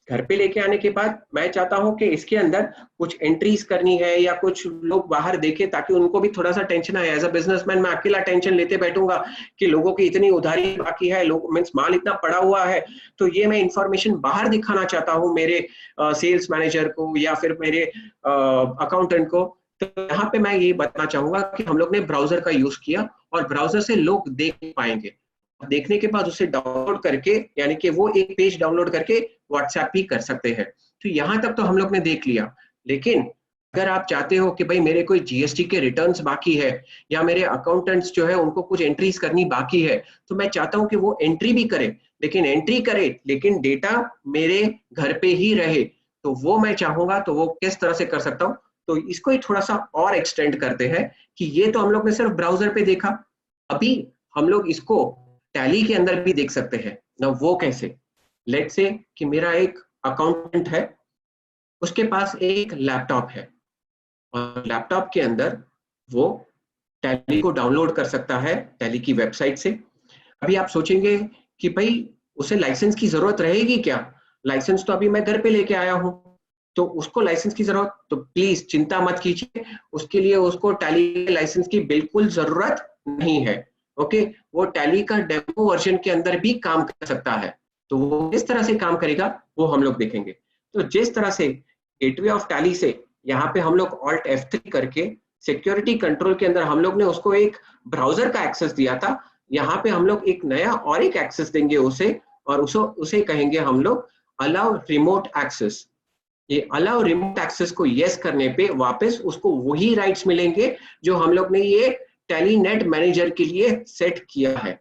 घर पे लेके आने के बाद मैं चाहता हूं कि इसके अंदर कुछ एंट्रीज करनी है या कुछ लोग बाहर देखें ताकि उनको भी थोड़ा सा टेंशन आए। एज अ बिजनेसमैन मैं अकेला टेंशन लेते बैठूंगा कि लोगों की इतनी उधारी बाकी है, लोग मीन्स माल इतना पड़ा हुआ है, तो ये मैं इंफॉर्मेशन बाहर दिखाना चाहता हूँ मेरे सेल्स मैनेजर को या फिर मेरे अकाउंटेंट को। तो यहाँ पे मैं ये बताना चाहूंगा कि हम लोग ने ब्राउजर का यूज किया और ब्राउजर से लोग देख पाएंगे, देखने के बाद उसे डाउनलोड करके यानी कि वो एक पेज डाउनलोड करके व्हाट्सएप भी कर सकते हैं। तो यहाँ तक तो हम लोग ने देख लिया, लेकिन अगर आप चाहते हो कि भाई मेरे कोई जीएसटी के रिटर्न्स बाकी है या मेरे अकाउंटेंट्स जो है उनको कुछ एंट्रीज करनी बाकी है, तो मैं चाहता हूं कि वो एंट्री भी करे, लेकिन एंट्री करे लेकिन डेटा मेरे घर पे ही रहे, तो वो मैं चाहूंगा तो वो किस तरह से कर सकता हूँ। तो इसको ही थोड़ा सा और एक्सटेंड करते हैं कि ये तो हम लोग ने सिर्फ ब्राउजर पे देखा, अभी हम लोग इसको टैली के अंदर भी देख सकते हैं ना। वो कैसे? लेट्स से कि मेरा एक अकाउंटेंट है, उसके पास एक लैपटॉप है और लैपटॉप के अंदर वो टैली को डाउनलोड कर सकता है टैली की वेबसाइट से। अभी आप सोचेंगे कि भाई उसे लाइसेंस की जरूरत रहेगी क्या? लाइसेंस तो अभी मैं घर पे लेके आया हूं, तो उसको लाइसेंस की जरूरत, तो प्लीज चिंता मत कीजिए, उसके लिए उसको टैली लाइसेंस की बिल्कुल जरूरत नहीं है। ओके, वो टैली का डेमो वर्जन के अंदर भी काम कर सकता है। तो वो किस तरह से काम करेगा वो हम लोग देखेंगे। तो जिस तरह से गेटवे ऑफ टैली से यहाँ पे हम लोग ऑल्ट F3 करके सिक्योरिटी कंट्रोल के अंदर हम लोग ने उसको एक ब्राउजर का एक्सेस दिया था, यहाँ पे हम लोग एक नया और एक एक्सेस देंगे उसे, और उसे कहेंगे हम लोग अलाउ रिमोट एक्सेस। ये अलाउ रिमोट एक्सेस को यस करने पे वापस उसको वही राइट्स मिलेंगे जो हम लोग ने ये टैली नेट मैनेजर के लिए सेट किया है।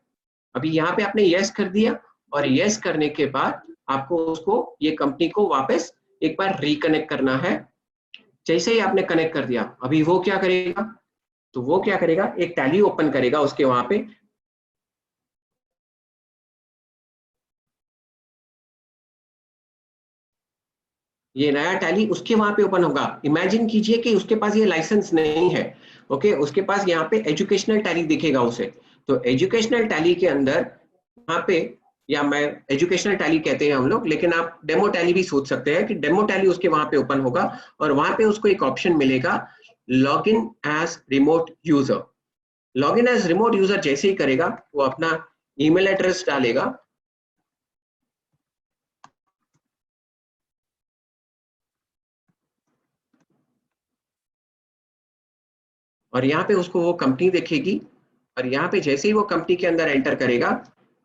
अभी यहाँ पे आपने यस कर दिया, और यस करने के बाद आपको उसको ये कंपनी को वापस एक बार रिकनेक्ट करना है। जैसे ही आपने कनेक्ट कर दिया, अभी वो क्या करेगा? तो वो क्या करेगा, एक टैली ओपन करेगा उसके वहां पे, ये नया टैली उसके वहां पे ओपन होगा। इमेजिन कीजिए कि उसके पास ये लाइसेंस नहीं है, ओके, उसके पास यहाँ पे एजुकेशनल टैली दिखेगा उसे। तो एजुकेशनल टैली के अंदर यहाँ पे या मैं एजुकेशनल टैली कहते हैं हम लोग, लेकिन आप डेमो टैली भी सोच सकते हैं कि डेमो टैली उसके वहां पे ओपन होगा और वहां पे उसको एक ऑप्शन मिलेगा log in as remote user. Log in as remote user जैसे ही करेगा वो अपना ईमेल एड्रेस डालेगा, और यहाँ पे उसको वो कंपनी दिखेगी, और यहाँ पे जैसे ही वो कंपनी के अंदर एंटर करेगा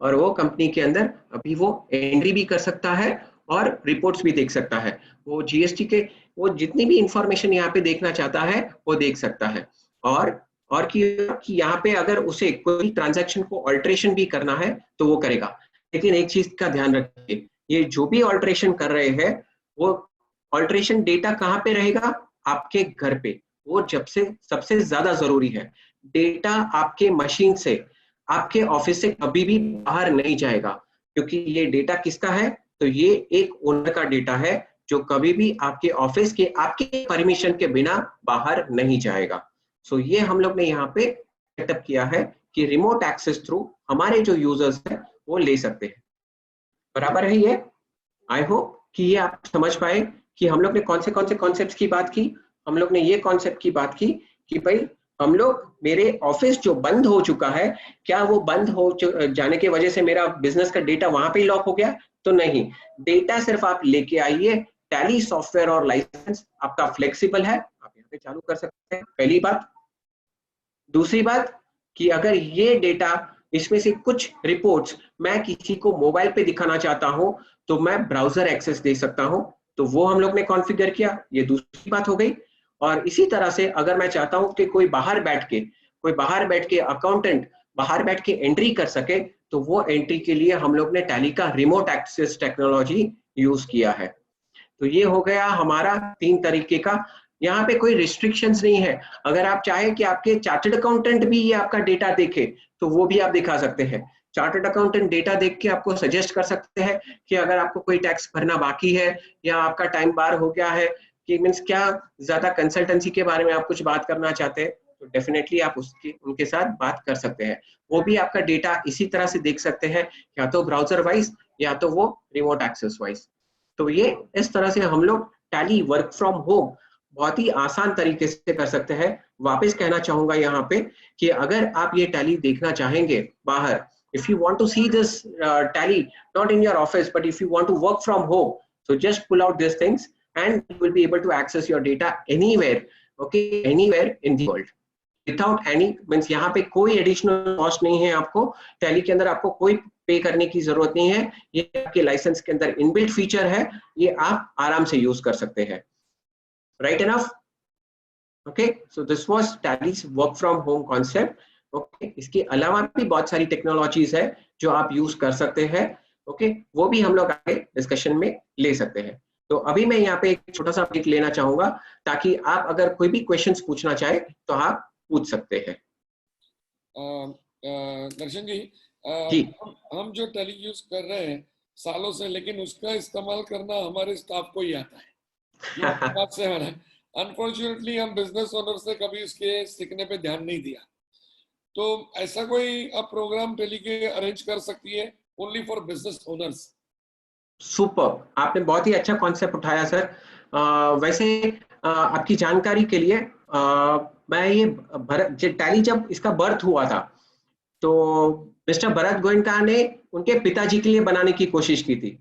और वो कंपनी के अंदर अभी वो एंट्री भी कर सकता है और रिपोर्ट्स भी देख सकता है। वो जीएसटी के वो जितनी भी इंफॉर्मेशन यहाँ पे देखना चाहता है वो देख सकता है। और कि यहाँ पे अगर उसे कोई ट्रांजैक्शन को ऑल्ट्रेशन भी करना है तो वो करेगा। लेकिन एक चीज का ध्यान रखिए, ये जो भी ऑल्ट्रेशन कर रहे हैं वो ऑल्ट्रेशन डेटा कहाँ पे रहेगा? आपके घर पे। वो जब से सबसे ज्यादा जरूरी है, डेटा आपके मशीन से, आपके ऑफिस से कभी भी बाहर नहीं जाएगा, क्योंकि ये डेटा किसका है? तो ये एक ओनर का डेटा है जो कभी भी आपके ऑफिस के आपके परमिशन के बिना बाहर नहीं जाएगा। सो ये हम लोग ने यहाँ पे सेटअप किया है कि रिमोट एक्सेस थ्रू हमारे जो यूजर्स हैं वो ले सकते हैं। बराबर है ये? आई होप कि ये आप समझ पाए कि हम लोग ने कौन से कॉन्सेप्ट्स की बात की। हम लोग ने ये कॉन्सेप्ट की बात की कि भाई हम लोग, मेरे ऑफिस जो बंद हो चुका है, क्या वो बंद हो जाने की वजह से मेरा बिजनेस का डेटा वहां पे ही लॉक हो गया? तो नहीं, डेटा सिर्फ आप लेके आइए, टैली सॉफ्टवेयर और लाइसेंस आपका फ्लेक्सिबल है, आप यहाँ पे चालू कर सकते हैं। पहली बात। दूसरी बात कि अगर ये डेटा, इसमें से कुछ रिपोर्ट्स मैं किसी को मोबाइल पे दिखाना चाहता हूं तो मैं ब्राउजर एक्सेस दे सकता हूं, तो वो हम लोग ने कॉन्फ़िगर किया। ये दूसरी बात हो गई। और इसी तरह से अगर मैं चाहता हूं कि कोई बाहर बैठ के अकाउंटेंट बाहर बैठ के एंट्री कर सके, तो वो एंट्री के लिए हम लोग ने टैली का रिमोट एक्सेस टेक्नोलॉजी यूज किया है। तो ये हो गया हमारा 3 तरीके का। यहाँ पे कोई रिस्ट्रिक्शंस नहीं है। अगर आप चाहें कि आपके चार्टर्ड अकाउंटेंट भी ये आपका डेटा देखे तो वो भी आप दिखा सकते हैं। चार्टर्ड अकाउंटेंट डेटा देख के आपको सजेस्ट कर सकते हैं कि अगर आपको कोई टैक्स भरना बाकी है या आपका टाइम बार हो गया है, कि मीन्स क्या ज्यादा कंसल्टेंसी के बारे में आप कुछ बात करना चाहते हैं, तो डेफिनेटली आप उनके साथ बात कर सकते हैं। वो भी आपका डेटा इसी तरह से देख सकते हैं, या तो ब्राउजर वाइज या तो वो रिमोट एक्सेस वाइज। तो ये इस तरह से हम लोग टैली वर्क फ्रॉम होम बहुत ही आसान तरीके से कर सकते हैं। वापस कहना चाहूंगा यहाँ पे कि अगर आप ये टैली देखना चाहेंगे बाहर, if you want to see this tally not in your office but if you want to work from home, so just pull out these things and you will be able to access your data anywhere, okay, anywhere in the world without any means। यहाँ पे कोई additional cost नहीं है आपको। Tally के अंदर आपको कोई पे करने की जरूरत नहीं है। ये आपके लाइसेंस के अंदर इनबिल्ट फीचर है, ये आप आराम से यूज कर सकते हैं। Right enough? Okay, so this was tallies work from home concept. Okay, इसके अलावा भी बहुत सारी टेक्नोलॉजीज है जो आप यूज कर सकते हैं। ओके, वो भी हम लोग आगे डिस्कशन में ले सकते हैं। तो अभी मैं यहाँ पे एक छोटा सा ब्रेक लेना चाहूंगा ताकि आप अगर कोई भी क्वेश्चंस पूछना चाहे तो आप पूछ सकते हैं। दर्शन जी, जी। हम जो टैली यूज कर रहे हैं सालों से, लेकिन उसका इस्तेमाल करना हमारे स्टाफ को ही आता है। ये आपकी बात से है। अनफॉर्चुनेटली हम बिजनेस ओनर से कभी उसके सीखने पे ध्यान नहीं दिया। तो ऐसा कोई अब प्रोग्राम टैली के अरेंज कर सकती है only for business owners? Super, आपने बहुत ही अच्छा कॉन्सेप्ट उठाया सर। वैसे आपकी जानकारी के लिए मैं ये टैली जब इसका बर्थ हुआ था तो मिस्टर भरत गोयनका ने उनके पिताजी के लिए बनाने की कोशिश की थी,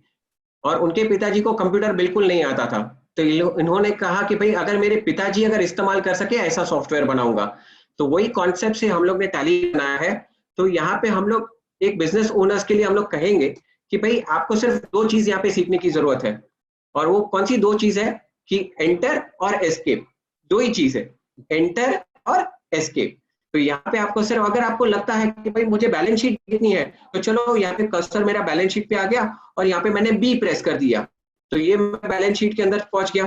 और उनके पिताजी को कंप्यूटर बिल्कुल नहीं आता था। तो इन्होंने कहा कि भाई अगर मेरे पिताजी अगर इस्तेमाल कर सके ऐसा सॉफ्टवेयर बनाऊंगा। तो वही कॉन्सेप्ट से हम लोग ने टैली बनाया है। तो यहाँ पे हम लोग एक बिजनेस ओनर्स के लिए हम लोग कहेंगे कि भाई आपको सिर्फ 2 चीज यहाँ पे सीखने की जरूरत है। और वो कौन सी 2 चीज है? कि एंटर और एस्केप। 2 ही चीज है, एंटर और एस्केप। तो यहाँ पे आपको सिर्फ, अगर आपको लगता है कि भाई मुझे बैलेंस शीट देखनी है, तो चलो यहाँ पे कर्सर मेरा बैलेंस शीट पे आ गया और यहाँ पे मैंने बी प्रेस कर दिया, तो ये मैं बैलेंस शीट के अंदर पहुंच गया।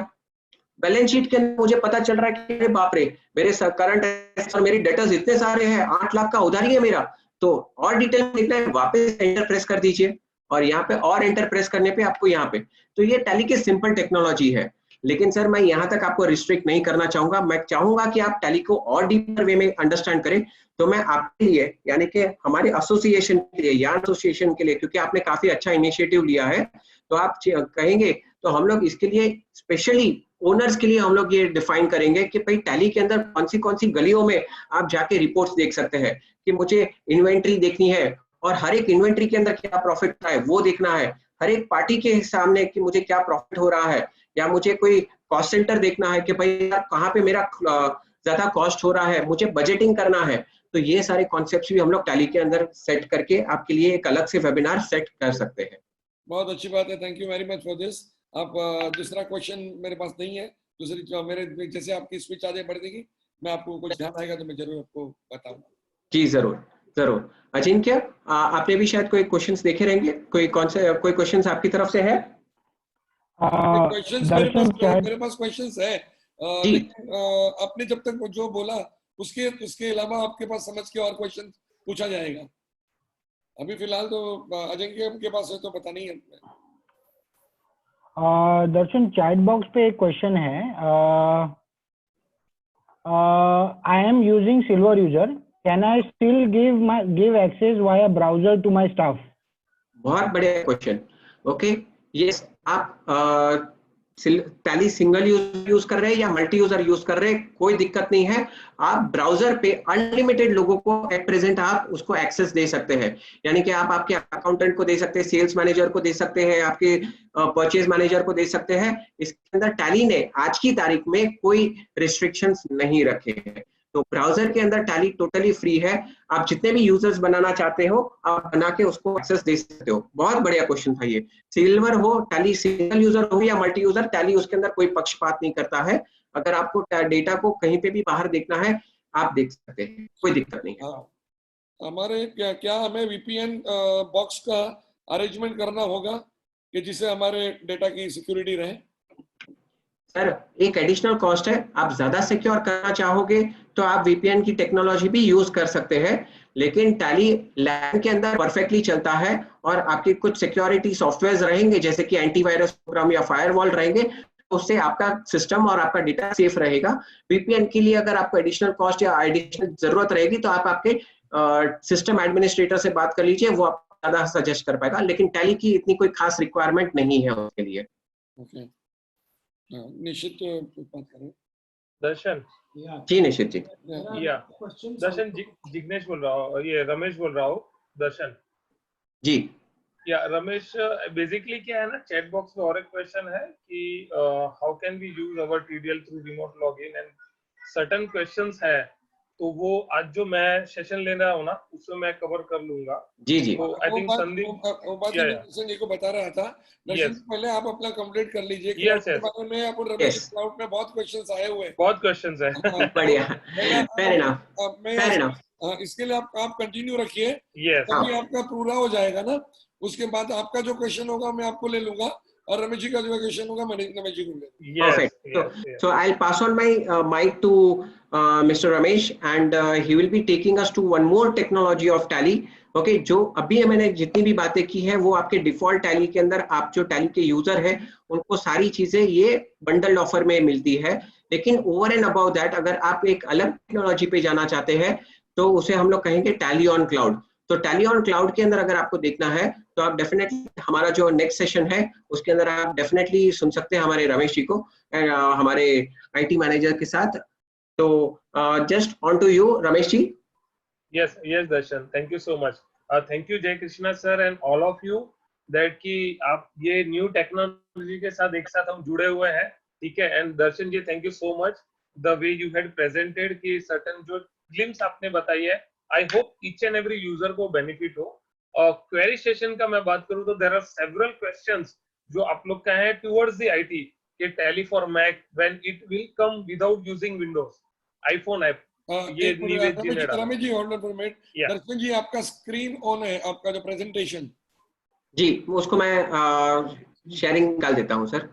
बैलेंस शीट के अंदर मुझे पता चल रहा है कि बाप रे, मेरे करंट एसेट्स और मेरी डेटर्स इतने सारे हैं, 8 लाख का उधारी है मेरा। तो और डिटेल देखना है, वापस एंटर प्रेस कर दीजिए और यहाँ पे और एंटर प्रेस करने पे आपको यहाँ पे। तो ये टैली की सिंपल टेक्नोलॉजी है। लेकिन सर मैं यहाँ तक आपको रिस्ट्रिक्ट नहीं करना चाहूंगा, मैं चाहूंगा कि आप टैली को और डीपर वे में अंडरस्टैंड करें। तो मैं आपके लिए यानी कि हमारे एसोसिएशन के लिए, यार्न एसोसिएशन के लिए, क्योंकि आपने काफी अच्छा इनिशिएटिव लिया है, तो आप कहेंगे तो हम लोग इसके लिए स्पेशली ओनर्स के लिए हम लोग ये डिफाइन करेंगे कि भाई टैली के अंदर कौन सी गलियों में आप जाके रिपोर्ट्स देख सकते हैं कि मुझे इन्वेंट्री देखनी है और हर एक इन्वेंट्री के अंदर क्या प्रॉफिट है वो देखना है, हर एक पार्टी के सामने कि मुझे क्या प्रॉफिट हो रहा है, या मुझे कोई कॉस्ट सेंटर देखना है कि भाई कहाँ पे मेरा ज्यादा कॉस्ट हो रहा है, मुझे बजटिंग करना है। तो ये सारे कॉन्सेप्ट्स भी हम लोग टैली के अंदर सेट करके आपके लिए एक अलग से वेबिनार सेट कर सकते हैं। बहुत अच्छी बात है, thank you very much for this. आप दूसरा क्वेश्चन मेरे पास नहीं है, दूसरी मेरे जैसे आपकी स्पीच आगे बढ़ देगी, मैं आपको कुछ ध्यान आएगा तो मैं जरूर आपको बताऊंगा। जी जरूर जरूर। अजिंक्य, आपने भी शायद कोई क्वेश्चंस देखे रहेंगे, कोई क्वेश्चंस आपकी तरफ से है? क्वेश्चंस दर्शन मेरे पास क्वेश्चंस है, जी लेकिन आपने जब तक जो बोला उसके अलावा आपके पास समझ के और क्वेश्चन पूछा जाएगा। अभी फिलहाल तो अजिंक्य के पास है तो पता नहीं है। दर्शन चैट बॉक्स पे एक क्वेश्चन है, I am using silver user, can I still give access via browser to my staff? बहुत बढ़िया क्वेश्चन। ओके, ये आप टैली सिंगल यूज कर रहे हैं या मल्टी यूजर यूज कर रहे हैं, कोई दिक्कत नहीं है। आप ब्राउजर पे अनलिमिटेड लोगों को एट प्रेजेंट आप उसको एक्सेस दे सकते हैं, यानी कि आप आपके अकाउंटेंट को दे सकते हैं, सेल्स मैनेजर को दे सकते हैं, आपके परचेज मैनेजर को दे सकते हैं। इसके अंदर टैली ने आज की तारीख में कोई रिस्ट्रिक्शंस नहीं रखे हैं। तो ब्राउजर के अंदर टैली टोटली फ्री है, आप जितने भी यूजर्स बनाना चाहते हो आप बना के उसको एक्सेस दे सकते हो। बहुत बढ़िया क्वेश्चन था ये। सिल्वर हो, टैली सिंगल यूजर हो या मल्टी यूजर, टैली उसके अंदर कोई पक्षपात नहीं करता है। अगर आपको डेटा को कहीं पे भी बाहर देखना है आप देख सकते हैं, कोई दिक्कत नहीं है। हमारे क्या हमें वीपीएन बॉक्स का अरेंजमेंट करना होगा कि जिससे हमारे डेटा की सिक्योरिटी रहे? सर एक एडिशनल कॉस्ट है, आप ज्यादा सिक्योर करना चाहोगे तो आप वीपीएन की टेक्नोलॉजी भी यूज कर सकते हैं, लेकिन टैली लैन के अंदर परफेक्टली चलता है और आपके कुछ सिक्योरिटी सॉफ्टवेयर रहेंगे जैसे कि एंटीवायरस प्रोग्राम या फायरवॉल रहेंगे, तो उससे आपका सिस्टम और आपका डेटा सेफ रहेगा। वीपीएन के लिए अगर आपको एडिशनल कॉस्ट या एडिशनल जरूरत रहेगी तो आप आपके सिस्टम एडमिनिस्ट्रेटर से बात कर लीजिए, वो आपको ज्यादा सजेस्ट कर पाएगा, लेकिन टैली की इतनी कोई खास रिक्वायरमेंट नहीं है उसके लिए। ओके, निश्चित बात करें। दर्शन, जी निश्चित जी। या दर्शन, जिग्नेश बोल रहा हूँ, ये रमेश बोल रहा हूँ। दर्शन जी या रमेश, बेसिकली क्या है ना, चैट बॉक्स में और एक क्वेश्चन है कि how can we use our TDL through remote login and certain questions है, तो वो आज जो मैं सेशन ले रहा हूँ ना उसमें मैं कवर कर लूंगा। जी जी। तो आई थिंक संदीप, वो बात मैं दर्शन जी को बता रहा था। दर्शन जी पहले आप अपना कंप्लीट कर लीजिए। क्लाउड के बारे में अपन रमेश, क्लाउड में बहुत क्वेश्चंस आए हुए हैं, बहुत क्वेश्चंस है। बढ़िया, फेयर इनफ। इसके लिए आप कंटिन्यू रखिए, यस, तभी आपका पूरा हो जाएगा ना। उसके बाद आपका जो क्वेश्चन होगा मैं आपको ले लूंगा और रमेश जी का जो क्वेश्चन होगा मैं रमेश जी को ले लूंगा। Perfect. So I'll pass on my mic to Mr. Ramesh, and he will be taking us to one more technology of Tally. Okay, जो अभी मैंने जितनी भी बातें की है वो आपके डिफॉल्ट टैली के अंदर, आप जो टैली के यूजर है उनको सारी चीजें ये बंडल ऑफर में मिलती है, लेकिन ओवर एंड अबाउट दैट अगर आप एक अलग टेक्नोलॉजी पे जाना चाहते हैं तो उसे हम लोग कहेंगे टैली ऑन क्लाउड। तो टैली ऑन क्लाउड के अंदर अगर आपको देखना है तो आप डेफिनेटली हमारा जो नेक्स्ट सेशन है उसके अंदर आप डेफिनेटली सुन सकते हैं हमारे रमेश जी को, हमारे आईटी मैनेजर के साथ। तो just on to you Ramesh ji. Yes, Darshan, thank you so much. Thank you Jay Krishna sir and all of you that कि आप ये न्यू टेक्नोलॉजी के साथ एक साथ हम जुड़े हुए हैं, ठीक है। And Darshan ji, thank you so much the way you had presented कि सर्टेन जो ग्लिम्स आपने बताई है, I hope each and every user को बेनिफिट हो। और क्वेरी सेशन का मैं बात करूं तो देयर आर सेवरल क्वेश्चंस जो आप लोग का है टुवर्ड्स द आईटी के Tally for Mac when it will come without using Windows iPhone app. ये Ramesh ji hold on for minute. Darshan ji आपका स्क्रीन ऑन है, आपका जो प्रेजेंटेशन जी, उसको मैं शेयरिंग निकाल देता हूं सर।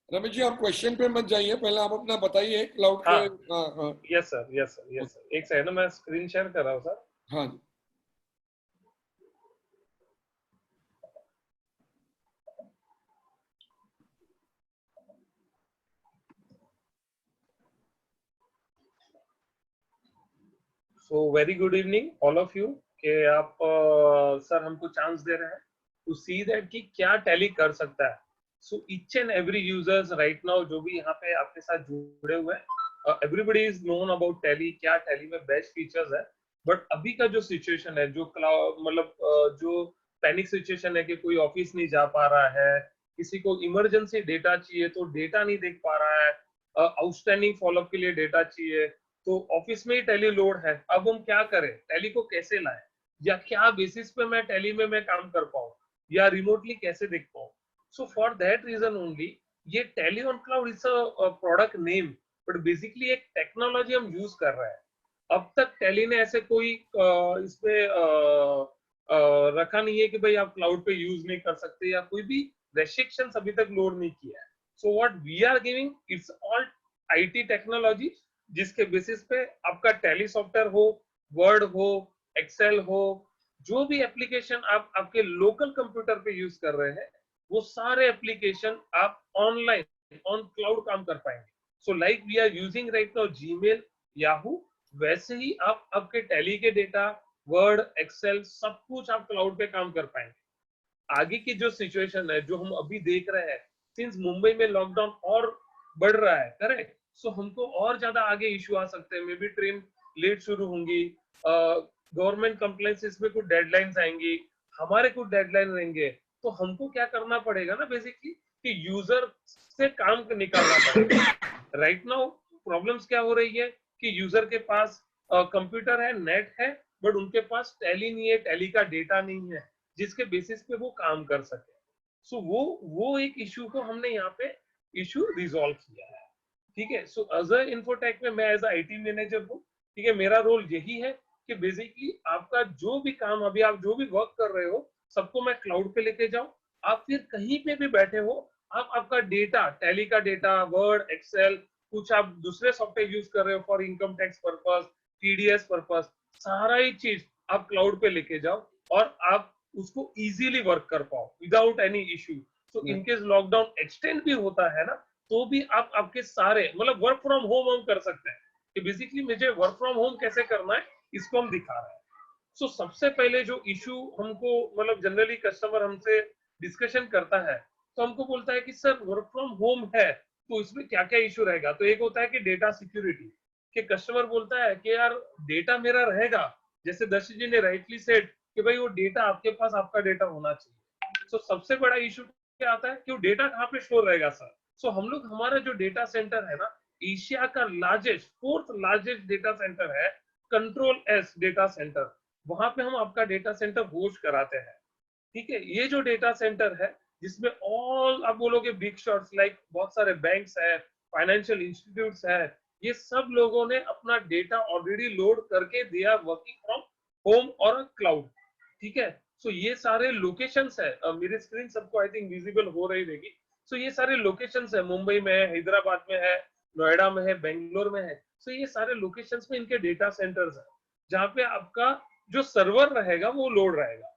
रमेश जी आप क्वेश्चन पे मत जाइए, पहले आप अपना बताइए क्लाउड के। यस सर, एक सेकंड मैं स्क्रीन शेयर कर रहा हूँ सर। हाँ जी। So very good evening all of you कि आप सर हमको चांस दे रहे हैं to see that कि क्या टैली कर सकता है. So each and every users right now जो भी यहाँ पे आपके साथ जुड़े हुए हैं, everybody is known about tally, क्या टैली में बेस्ट फीचर्स है. बट अभी का जो सिचुएशन है, जो क्लाउड मतलब जो पैनिक सिचुएशन है कि कोई ऑफिस नहीं जा पा रहा है, किसी को इमरजेंसी डेटा चाहिए तो डेटा नहीं देख पा रहा है, आउटस्टैंडिंग फॉलोअप के लिए डेटा चाहिए, तो ऑफिस में ही टैली लोड है. अब हम क्या करें, टैली को कैसे लाएं, या क्या बेसिस पे मैं टैली में मैं काम कर पाऊं, या रिमोटली कैसे देख पाऊं. So for that reason only ये Tally on cloud is a product name, but basically एक टेक्नोलॉजी हम यूज कर रहे हैं. अब तक टैली ने ऐसे कोई इसमें रखा नहीं है कि भाई आप क्लाउड पे यूज नहीं कर सकते, या कोई भी रेस्ट्रिक्शंस अभी तक लोड नहीं किया है. So what we are giving it's all IT technology, जिसके बेसिस पे आपका टैली सॉफ्टवेयर हो, वर्ड हो, एक्सेल हो, जो भी एप्लीकेशन आप आपके लोकल कंप्यूटर पे यूज कर रहे हैं, वो सारे एप्लीकेशन आप ऑनलाइन ऑन क्लाउड काम कर पाएंगे. So like we are using right now Gmail, Yahoo, वैसे ही आप आपके टैली के डेटा, वर्ड, एक्सेल, सब कुछ आप क्लाउड पे काम कर पाएंगे. आगे की जो सिचुएशन है, जो हम अभी देख रहे हैं, सिंस मुंबई में लॉकडाउन और बढ़ रहा है, करेक्ट, सो हमको और ज्यादा आगे इश्यू आ सकते हैं. मे बी ट्रेन लेट शुरू होंगी, गवर्नमेंट कंप्लायंसेस में कुछ डेडलाइंस आएंगी, हमारे कुछ डेडलाइन रहेंगे, तो हमको क्या करना पड़ेगा ना बेसिकली कि यूजर से काम निकालना पड़ेगा. राइट नाउ प्रॉब्लम्स क्या हो रही है कि यूजर के पास कंप्यूटर है, नेट है, बट उनके पास टैली नहीं है, टैली का डेटा नहीं है जिसके बेसिस पे वो काम कर सके. सो वो एक इशू को हमने यहाँ पे इशू रिजॉल्व किया है. ठीक है. सो एज अ इन्फोटेक में मैं एज अ आईटी मैनेजर हूँ. ठीक है. मेरा रोल यही है कि बेसिकली आपका जो भी काम, अभी आप जो भी वर्क कर रहे हो, सबको मैं क्लाउड पे लेके जाऊं. आप फिर कहीं पे भी बैठे हो, आप आपका डेटा, टैली का डेटा, वर्ड, एक्सेल, कुछ आप दूसरे सॉफ्टवेयर यूज कर रहे हो for income tax purpose, TDS purpose, सारा ही चीज आप क्लाउड पे लेके जाओ और आप उसको इजीली वर्क कर पाओ without any issue. So in case lockdown extend भी होता है ना, तो भी आप आपके सारे मतलब वर्क फ्रॉम होम हम कर सकते हैं. कि बेसिकली मुझे वर्क फ्रॉम होम कैसे करना है, इसको हम दिखा रहे हैं. सो सबसे पहले जो इशू हमको मतलब जनरली कस्टमर हमसे डिस्कशन करता है, तो हमको बोलता है कि सर वर्क फ्रॉम होम है तो इसमें क्या क्या इशू रहेगा. तो एक होता है कि डेटा सिक्योरिटी, कि कस्टमर बोलता है कि यार डेटा मेरा रहेगा, जैसे दर्शी जी ने राइटली सेड कि भाई वो डेटा आपके पास, आपका डेटा होना चाहिए. सो सबसे बड़ा इशू क्या आता है कि वो डेटा कहाँ पे स्टोर रहेगा सर. सो हम लोग, हमारा जो डेटा सेंटर है ना, एशिया का largest, 4th largest data centre है, कंट्रोल एस डेटा सेंटर. वहां पे हम आपका डेटा सेंटर होस्ट कराते हैं. ठीक है. ये जो डेटा सेंटर है, जिसमें ऑल आप बोलोगे बिग शॉट्स लाइक बहुत सारे बैंक्स है, फाइनेंशियल इंस्टीट्यूट्स है, ये सब लोगों ने अपना डेटा ऑलरेडी लोड करके they are working from home और क्लाउड. ठीक है. सो ये सारे लोकेशंस है, मेरी स्क्रीन सबको आई थिंक विजिबल हो रही रहेगी. सो ये सारे लोकेशंस है, मुंबई में है, हैदराबाद में है, नोएडा में है, बेंगलोर में है. सो ये सारे लोकेशंस में इनके डेटा सेंटर्स है, जहाँ पे आपका जो सर्वर रहेगा वो लोड रहेगा.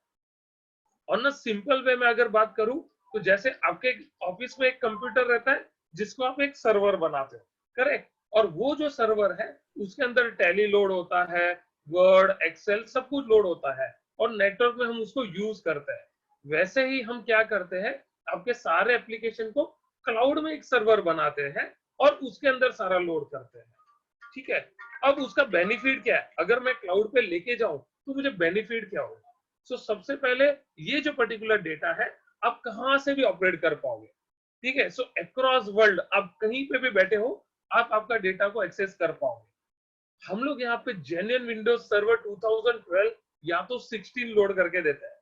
और ना सिंपल वे में अगर बात करूं, तो जैसे आपके ऑफिस में एक कंप्यूटर रहता है जिसको आप एक सर्वर बनाते हो, करेक्ट, और वो जो सर्वर है उसके अंदर टैली लोड होता है, वर्ड, एक्सेल, सब कुछ लोड होता है, और नेटवर्क में हम उसको यूज करते हैं. वैसे ही हम क्या करते हैं, आपके सारे एप्लीकेशन को क्लाउड में एक सर्वर बनाते हैं और उसके अंदर सारा लोड करते हैं. ठीक है. अब उसका बेनिफिट क्या है, अगर मैं क्लाउड पे लेके जाऊं तो मुझे बेनिफिट क्या होगा. सो सबसे पहले ये जो पर्टिकुलर डेटा है, आप कहां से भी ऑपरेट कर पाओगे. ठीक है. सो अक्रॉस वर्ल्ड आप कहीं पे भी बैठे हो, आप आपका डेटा को एक्सेस कर पाओगे. हम लोग यहाँ पे जेन्युइन विंडोज सर्वर 2012 या तो 16 लोड करके देते हैं.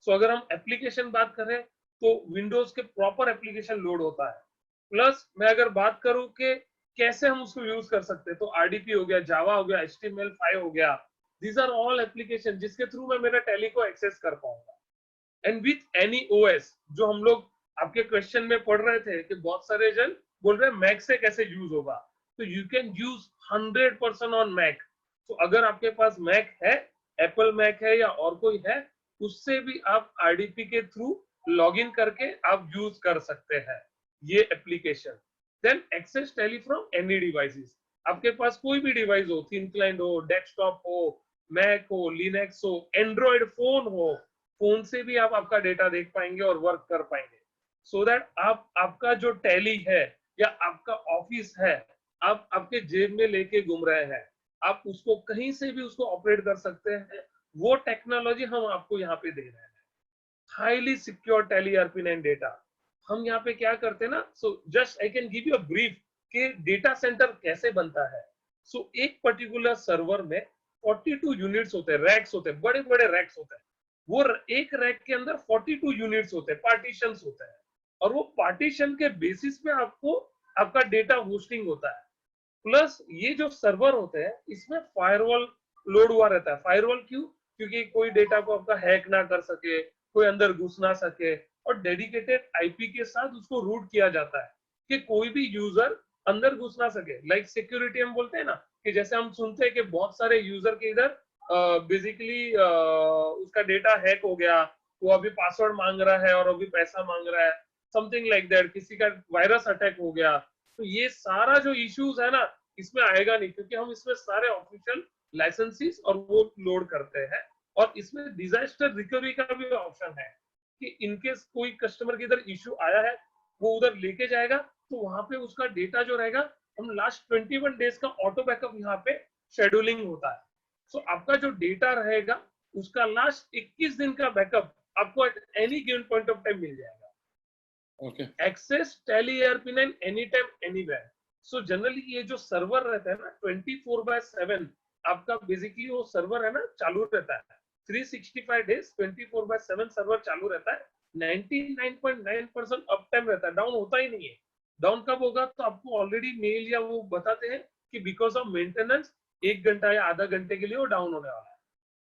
सो अगर हम एप्लीकेशन बात करें तो विंडोज के प्रॉपर एप्लीकेशन लोड होता है. प्लस मैं अगर बात करूं कि कैसे हम उसको यूज कर सकते हैं, तो आरडीपी हो गया, जावा हो गया, HTML5 हो गया, these are all एप्लीकेशन जिसके थ्रू मैं मेरा टैली को एक्सेस कर पाऊंगा. एंड विथ एनी ओएस, जो हम लोग आपके क्वेश्चन में पढ़ रहे थे कि बहुत सारे जन बोल रहे हैं मैक से कैसे यूज होगा, तो you can use 100% on Mac. तो अगर आपके पास मैक है, एप्पल मैक है या और कोई है, उससे भी आप आरडीपी के थ्रू लॉग इन करके आप यूज कर सकते हैं ये application. Then access Tally from any devices. आपके पास कोई भी डिवाइस हो, थिन क्लाइंट हो, डेस्कटॉप हो, मैक हो, लिनक्स हो, एंड्रॉइड फोन हो, फोन से भी आप आपका डेटा देख पाएंगे और वर्क कर पाएंगे। सो दैट आप आपका जो टैली है या आपका ऑफिस है, आप आपके जेब में लेके घूम रहे हैं, आप उसको कहीं से भी उसको ऑपरेट कर सकते हैं। वो टेक्नोलॉजी हम आपको यहाँ पे दे रहे हैं, highly secure tally ERP9 data. हम यहाँ पे क्या करते हैं ना, so just I can give you a brief कि डेटा सेंटर कैसे बनता है। सो एक पर्टिकुलर सर्वर में 42 यूनिट्स होते हैं, रैक्स होते हैं, बड़े बड़े रैक्स होते हैं। वो एक रैक के अंदर 42 यूनिट्स होते हैं, पार्टीशंस होते हैं, और वो पार्टीशन के बेसिस पे आपको आपका डेटा होस्टिंग होता है। प्लस ये जो सर्वर होते हैं इसमें फायरवॉल लोड हुआ रहता है। फायरवॉल क्यों? क्योंकि कोई डेटा को आपका हैक ना कर सके, कोई अंदर घुस ना सके, और डेडिकेटेड आईपी के साथ उसको रूट किया जाता है कि कोई भी यूजर अंदर घुस ना सके। लाइक सिक्योरिटी हम बोलते हैं ना, कि जैसे हम सुनते हैं कि बहुत सारे यूजर के इधर बेसिकली उसका डेटा हैक हो गया, वो अभी पासवर्ड मांग रहा है और अभी पैसा मांग रहा है, समथिंग लाइक दैट, किसी का वायरस अटैक हो गया। तो ये सारा जो इश्यूज है ना, इसमें आएगा नहीं, क्योंकि हम इसमें सारे ऑफिशियल लाइसेंसेस और वो लोड करते हैं। और इसमें डिजास्टर रिकवरी का भी ऑप्शन है कि इनकेस कोई कस्टमर के इधर इश्यू आया है, वो उधर लेके जाएगा, तो वहां पे उसका डेटा जो रहेगा, हम लास्ट 21 डेज का ऑटो बैकअप यहाँ पे शेड्यूलिंग होता है। सो आपका जो डेटा रहेगा उसका लास्ट 21 दिन का बैकअप आपको at any given point of time मिल जाएगा। Okay. Access Tally ERP9 any time anywhere. So generally ये जो सर्वर रहता है ना 24/7 आपका बेसिकली वो सर्वर है ना चालू रहता है 365 डेज 24/7 सर्वर चालू रहता है। 99.9% अप टाइम रहता है, डाउन होता ही नहीं है। डाउन कब होगा तो आपको ऑलरेडी मेल या वो बताते हैं कि बिकॉज ऑफ मेंटेनेंस 1 घंटा या आधा घंटे के लिए वो डाउन होने वाला है।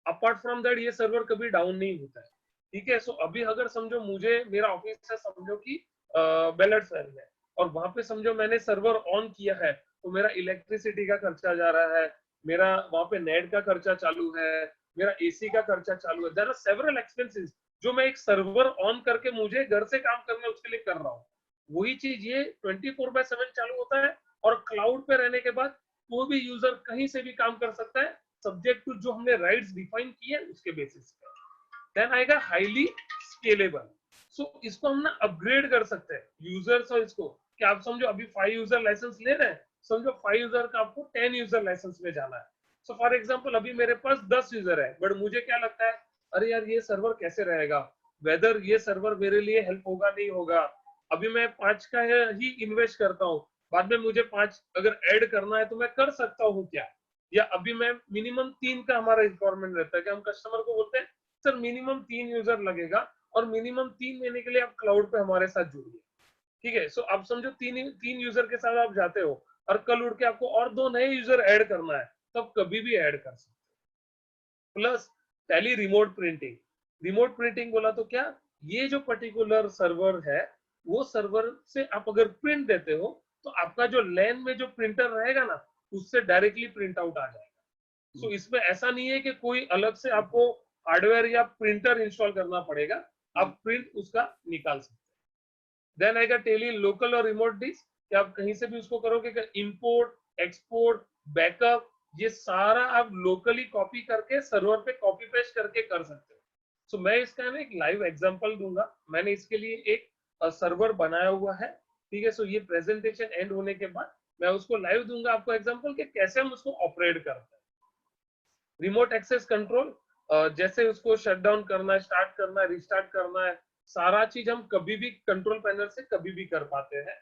अपार्ट फ्रॉम दैट ये सर्वर कभी डाउन नहीं होता है। ठीक है, सो अभी अगर समझो मुझे मेरा ऑफिस है, समझो कि बेलट शहर में, और वहां पे समझो मैंने सर्वर ऑन किया है, तो मेरा इलेक्ट्रिसिटी का खर्चा जा रहा है, मेरा वहां पे नेट का खर्चा चालू है, मेरा एसी का खर्चा चालू है। देयर आर सेवरल एक्सपेंसेस जो मैं एक सर्वर ऑन करके मुझे घर से काम करना है उसके लिए कर रहा हूँ। वही चीज ये 24/7 चालू होता है, और क्लाउड पे रहने के बाद कोई भी यूजर कहीं से भी काम कर सकता है, सब्जेक्ट टू जो हमने राइट्स डिफाइन किए उसके बेसिस पे। देन आएगा हाईली स्केलेबल। सो इसको हम ना अपग्रेड कर सकते हैं यूजर्स, और इसको कि आप समझो अभी 5 यूजर लाइसेंस ले रहे हैं, समझो 5 यूजर का आपको 10 यूजर लाइसेंस में जाना है। सो फॉर एग्जांपल अभी मेरे पास 10 यूजर है, बट मुझे क्या लगता है, अरे यार ये सर्वर कैसे रहेगा, वेदर ये सर्वर मेरे लिए हेल्प होगा नहीं होगा। अभी मैं 5 का ही इन्वेस्ट करता हूँ, बाद में मुझे 5 अगर ऐड करना है तो मैं कर सकता हूँ क्या, या अभी मैं मिनिमम 3 का हमारा रिक्वायरमेंट रहता है कि हम कस्टमर को बोलते हैं सर मिनिमम 3 यूजर लगेगा, और मिनिमम 3 महीने के लिए आप क्लाउड पे हमारे साथ जुड़िए। ठीक है, सो आप समझो 3 यूजर के साथ आप जाते हो, और कल उठ के आपको और 2 नए यूजर ऐड करना है, तब कभी भी ऐड कर सकते हो। Plus tally remote printing. Remote printing बोला तो क्या, ये जो पर्टिकुलर सर्वर है, वो सर्वर से आप अगर प्रिंट देते हो तो आपका जो लैन में जो प्रिंटर रहेगा ना, उससे डायरेक्टली प्रिंट आउट आ जाएगा। सो इसमें ऐसा नहीं है कि कोई अलग से आपको हार्डवेयर या प्रिंटर इंस्टॉल करना पड़ेगा, आप प्रिंट उसका निकाल सकते हैं। देन आएगा टेली लोकल और रिमोट डिस्क, कि आप कहीं से भी उसको करोगे, इंपोर्ट एक्सपोर्ट बैकअप, ये सारा आप लोकली कॉपी करके सर्वर पे कॉपी पेस्ट करके कर सकते हो। सो मैं इसका ना एक लाइव एग्जांपल दूंगा। मैंने इसके लिए एक सर्वर बनाया हुआ है। ठीक है, सो ये प्रेजेंटेशन एंड होने के बाद मैं उसको लाइव दूंगा आपको एग्जांपल कि कैसे हम उसको ऑपरेट करते हैं। रिमोट एक्सेस कंट्रोल, जैसे उसको शट डाउन करना है, स्टार्ट करना है, रिस्टार्ट करना है, सारा चीज हम कभी भी कंट्रोल पैनल से कभी भी कर पाते हैं।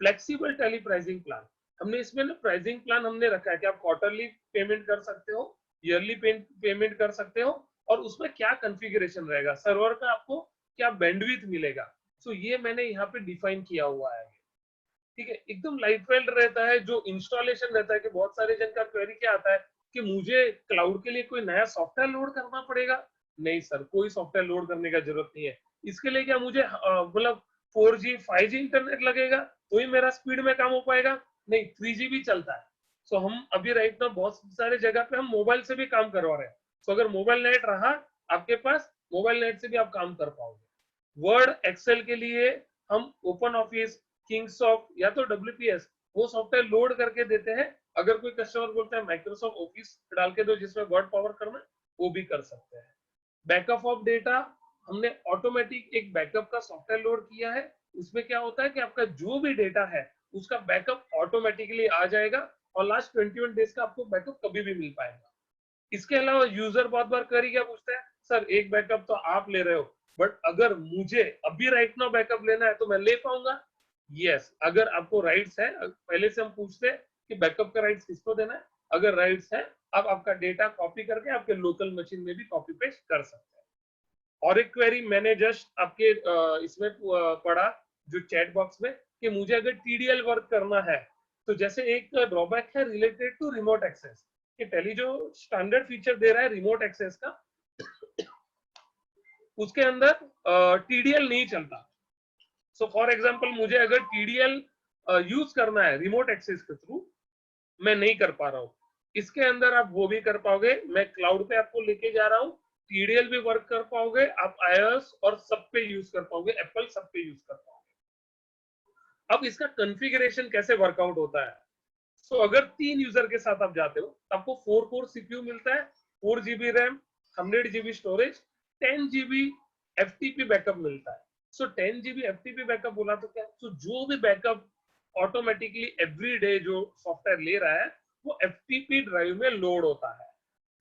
फ्लेक्सिबल टेली प्राइसिंग प्लान, हमने इसमें ना प्राइसिंग प्लान हमने रखा है कि आप क्वार्टरली पेमेंट कर सकते हो, ईयरली पेमेंट कर सकते हो, और उसमें क्या कॉन्फ़िगरेशन रहेगा, सर्वर का आपको क्या बैंडविड्थ मिलेगा। सो ये मैंने यहाँ पे डिफाइन किया हुआ है। ठीक है, एकदम लाइट वेट रहता है। जो इंस्टॉलेशन रहता है कि बहुत सारे जन का क्वेरी क्या आता है कि मुझे क्लाउड के लिए कोई नया सॉफ्टवेयर लोड करना पड़ेगा। नहीं सर, कोई सॉफ्टवेयर लोड करने का जरूरत नहीं है। इसके लिए क्या मुझे मतलब 4G 5G इंटरनेट लगेगा तो ही मेरा स्पीड में काम हो पाएगा? नहीं, 3G भी चलता है। सो हम अभी राइट ना बहुत सारे जगह पे हम मोबाइल से भी काम करवा रहे हैं। सो अगर मोबाइल नेट रहा आपके पास, मोबाइल नेट से भी आप काम कर पाओगे। वर्ड एक्सेल के लिए हम ओपन ऑफिस, किंगसॉफ्ट या तो WPS वो सॉफ्टवेयर लोड करके देते हैं, अगर कोई कस्टमर बोलता है माइक्रोसॉफ्ट ऑफिस डाल के दो जिसमें वर्ड पावर करना है, वो भी कर सकते हैं। बैकअप ऑफ डेटा, हमने ऑटोमेटिक एक बैकअप का सॉफ्टवेयर लोड किया है। उसमें क्या होता है कि आपका जो भी डेटा है उसका बैकअप ऑटोमेटिकली आ जाएगा और लास्ट 21 डेज का आपको बैकअप कभी भी मिल पाएगा। इसके अलावा यूजर बहुत बार करी क्या पूछता है, सर एक बैकअप तो आप ले रहे हो, बट अगर मुझे अभी राइट नाउ बैकअप लेना है तो मैं ले पाऊंगा? यस, अगर आपको राइट्स है, पहले से हम पूछते हैं कि बैकअप का राइट्स किसको देना है। अगर राइट्स है, आप आपका डेटा कॉपी करके आपके लोकल मशीन में भी कॉपी पेस्ट कर सकते हैं। और एक क्वेरी मैंने जस्ट आपके इसमें पढ़ा जो चैट बॉक्स में, कि मुझे अगर टीडीएल वर्क करना है तो जैसे एक ड्रॉबैक है रिलेटेड टू रिमोट एक्सेस, कि टेली जो स्टैंडर्ड फीचर दे रहा है रिमोट एक्सेस का, उसके अंदर टीडीएल नहीं चलता। सो फॉर एग्जांपल मुझे अगर टीडीएल यूज करना है रिमोट एक्सेस के थ्रू, मैं नहीं कर पा रहा हूँ। इसके अंदर आप वो भी कर पाओगे, मैं क्लाउड पे आपको लेके जा रहा हूँ, टीडीएल भी वर्क कर पाओगे, आप iOS और सब पे यूज कर पाओगे, एप्पल सब पे यूज कर पाओगे। अब इसका कॉन्फ़िगरेशन कैसे वर्कआउट होता है? सो अगर 3 यूजर के साथ आप जाते हो तो आपको 4 कोर सीपीयू मिलता है, 4 GB RAM, 100 GB storage, 10 GB FTP backup मिलता है। सो 10 GB एफटीपी बैकअप बोला तो क्या, तो जो भी बैकअप ऑटोमेटिकली एवरी डे जो सॉफ्टवेयर ले रहा है वो एफटीपी ड्राइव में लोड होता है।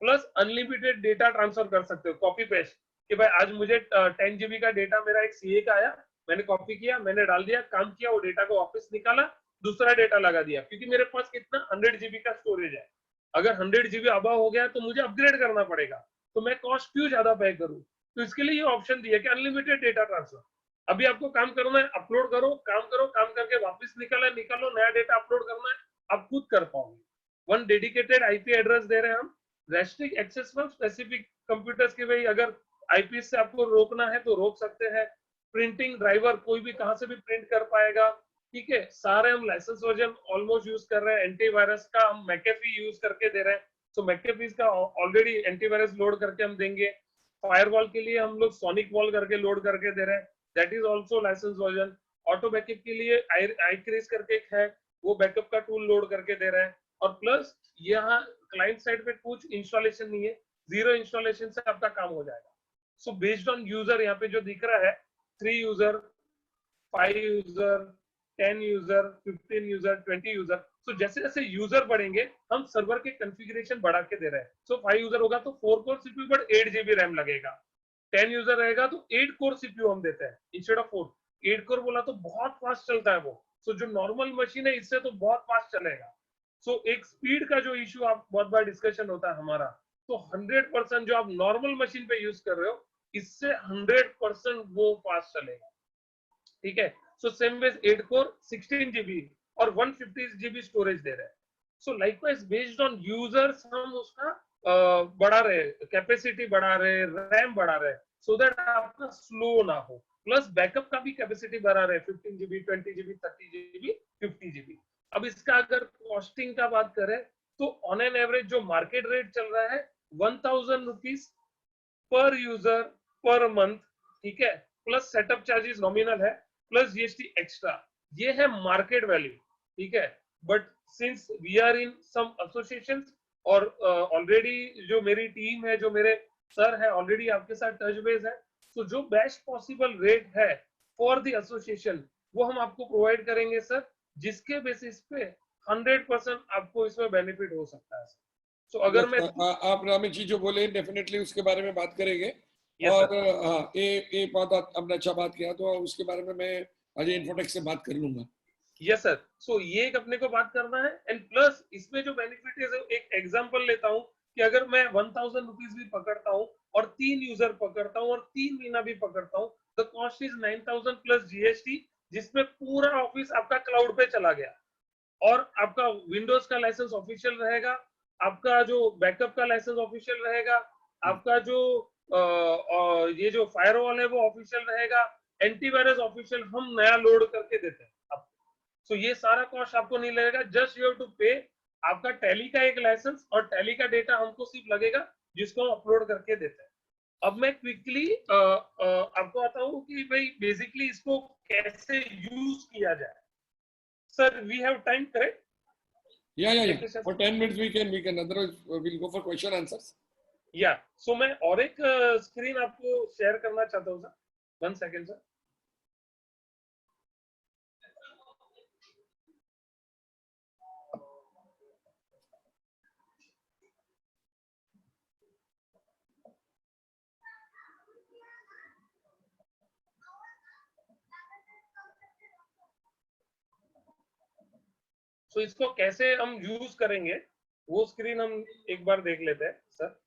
प्लस अनलिमिटेड डेटा ट्रांसफर कर सकते हो, कॉपी पेस्ट, कि भाई आज मुझे 10 GB का डेटा मेरा एक सीए का आया, मैंने कॉपी किया, मैंने डाल दिया, काम किया, वो डेटा को वापस निकाला, दूसरा डेटा लगा दिया, क्योंकि मेरे पास कितना 100 GB का स्टोरेज है। अगर 100 GB अबव हो गया तो मुझे अपग्रेड करना पड़ेगा, तो मैं कॉस्ट क्यों ज्यादा पे करूं? तो इसके लिए ये ऑप्शन दिया कि अनलिमिटेड डेटा ट्रांसफर। अभी आपको काम करना है, अपलोड करो, काम करके वापस निकालो, नया डेटा अपलोड करना है, आप खुद कर पाओगे। वन डेडिकेटेड आईपी एड्रेस दे रहे हैं हम, restrict access from specific computers के, भाई अगर आईपी से आपको रोकना है तो रोक सकते हैं। प्रिंटिंग ड्राइवर कोई भी कहां से भी प्रिंट कर पाएगा, ठीक है। सारे हम लाइसेंस वर्जन ऑलमोस्ट यूज कर रहे हैं। एंटीवायरस का हम मैकेफी यूज करके दे रहे हैं, तो मैकेफी का ऑलरेडी एंटीवायरस लोड करके हम देंगे। फायरवॉल के लिए हम लोग सोनिक वॉल करके लोड करके दे रहे हैं, that is also license version. Auto backup के लिए आईक्रेस करके एक है, वो बैकअप का टूल लोड करके दे रहे हैं। और प्लस यहाँ क्लाइंट साइड पे कुछ इंस्टॉलेशन नहीं है, 0 इंस्टॉलेशन से आपका काम हो जाएगा। सो बेस्ड ऑन यूजर यहाँ पे जो दिख रहा है, 3 user, 5 user, 10 user, 15 user, 20 user, तो जैसे जैसे यूजर बढ़ेंगे हम सर्वर के कॉन्फ़िगरेशन बढ़ा के दे रहे हैं। सो 5 यूजर होगा तो 4 core CPU but 8 GB RAM लगेगा। 10 यूजर रहेगा तो 8 कोर सीपीयू हम देते हैं इंस्टेड ऑफ 4। 8 कोर बोला तो बहुत फास्ट चलता है वो, सो जो नॉर्मल मशीन है इससे तो बहुत फास्ट चलेगा। सो एक स्पीड का जो इश्यू आप बहुत बार डिस्कशन होता है हमारा, तो 100% जो आप नॉर्मल मशीन पे यूज कर रहे हो इससे 100% वो फास्ट चलेगा, ठीक है। So same ways 8 core 16 GB और 150 GB स्टोरेज दे रहे हैं। So likewise based on users हम उसका बढ़ा रहे, कैपेसिटी बढ़ा रहे, रैम बढ़ा रहे, सो दैट आपका स्लो ना हो। प्लस बैकअप का भी कैपेसिटी बढ़ा रहे, 15 GB, 20 GB, 30 GB, 50 GB। अब इसका अगर कॉस्टिंग का बात करें तो ऑन एन एवरेज जो मार्केट रेट चल रहा है 1000 रुपीज पर यूजर पर मंथ, ठीक है। प्लस सेटअप चार्जेस नॉमिनल है, प्लस जीएसटी एक्स्ट्रा, ये है मार्केट वैल्यू, ठीक है। But since we are in some associations और ऑलरेडी जो मेरी टीम है, जो मेरे सर है ऑलरेडी आपके साथ टच बेस है, तो जो बेस्ट पॉसिबल रेट है फॉर द एसोसिएशन वो हम आपको प्रोवाइड करेंगे सर, जिसके बेसिस पे 100% आपको इसमें बेनिफिट हो सकता है। सो अगर मैं आप रामी जी जो बोले डेफिनेटली उसके बारे में बात करेंगे। Yes, और हाँ, ये बात आपने अच्छा बात किया, तो उसके बारे में मैं अजय इन्फोटेक से बात कर लूंगा। यस सर, सो ये एक अपने को बात करना है। एंड प्लस इसमें जो बेनिफिट है, एक एग्जांपल लेता हूँ कि अगर मैं 1000 रुपीज भी पकड़ता हूँ और 3 यूजर पकड़ता हूँ और 3 महीना भी पकड़ता हूँ, the cost is 9000 plus GST, जिसमें पूरा ऑफिस आपका क्लाउड पे चला गया और आपका विंडोज का लाइसेंस ऑफिशियल रहेगा, आपका जो बैकअप का लाइसेंस ऑफिशियल रहेगा, आपका जो ये जो फायरवॉल है वो ऑफिशियल रहेगा, एंटीवायरस ऑफिशियल हम नया लोड करके देते हैं आपको। सो ये सारा कॉस्ट आपको नहीं लगेगा, जस्ट यू हैव टू पे आपका टैली का एक लाइसेंस और टैली का डेटा हमको सिर्फ लगेगा जिसको हम अपलोड करके देते हैं। अब मैं क्विकली आपको आता हूँ कि भाई बेसिकली इसको कैसे यूज किया जाए। Sir we have time, correct? Yeah. For 10 minutes we can. Otherwise we'll go for question answers. या सो मैं और एक स्क्रीन आपको शेयर करना चाहता हूँ सर, 1 सेकेंड सर। तो इसको कैसे हम यूज करेंगे वो स्क्रीन हम एक बार देख लेते हैं sir.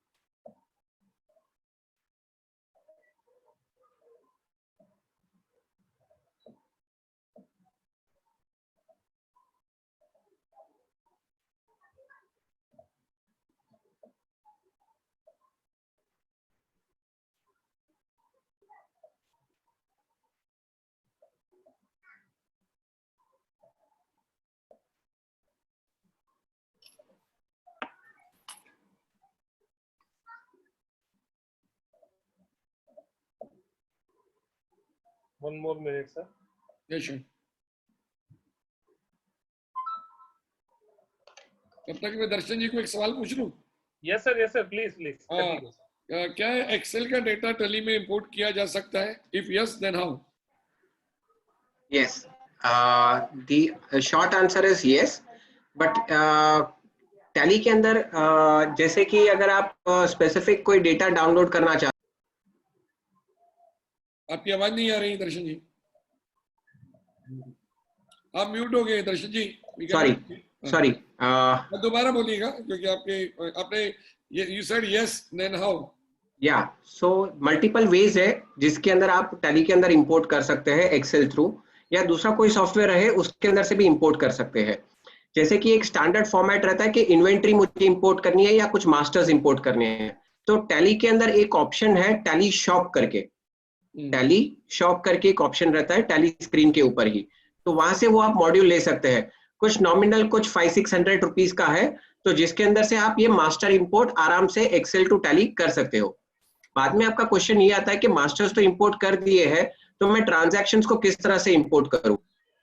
One more minute sir. Yes, sure. तब तक मैं दर्शन जी को एक सवाल पूछ लूं। Yes sir please please. क्या एक्सेल का डेटा टैली में इंपोर्ट किया जा सकता है? If yes then how? Yes. The short answer is yes, but Tally के अंदर जैसे कि अगर आप स्पेसिफिक कोई डेटा डाउनलोड करना चाहते, आपकी आवाज नहीं आ रही दर्शन जी, आप म्यूट हो गए दर्शन जी। सॉरी दोबारा बोलिएगा क्योंकि आपने you said yes then how. या सो मल्टीपल वेज है जिसके अंदर आप टैली के अंदर इंपोर्ट कर सकते हैं एक्सेल थ्रू, या दूसरा कोई सॉफ्टवेयर है उसके अंदर से भी इंपोर्ट कर सकते हैं। जैसे कि एक स्टैंडर्ड फॉर्मेट रहता है कि इन्वेंट्री मुझे इंपोर्ट करनी है या कुछ मास्टर्स इंपोर्ट करने हैं, तो टैली के अंदर एक ऑप्शन है टैली शॉप करके। टैली शॉप करके एक ऑप्शन रहता है टैली स्क्रीन के ऊपर ही, तो वहां से वो आप मॉड्यूल ले सकते हैं। कुछ नॉमिनल कुछ 500-600 रुपीज का है, तो जिसके अंदर से आप ये मास्टर इंपोर्ट आराम से एक्सेल टू टैली कर सकते हो। बाद में आपका क्वेश्चन ये आता है कि मास्टर्स तो इंपोर्ट कर दिए हैं, तो मैं ट्रांजैक्शंस को किस तरह से इंपोर्ट करूं?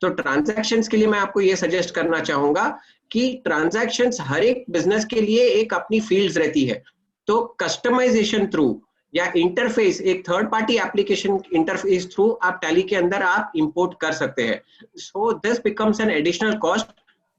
तो ट्रांजैक्शंस के लिए मैं आपको ये सजेस्ट करना चाहूंगा कि ट्रांजैक्शंस हर एक बिजनेस के लिए एक अपनी फील्ड्स रहती है, तो कस्टमाइजेशन थ्रू या इंटरफेस, एक third party application interface through आप टैली के अंदर आप इंपोर्ट कर सकते हैं। So this becomes an additional cost.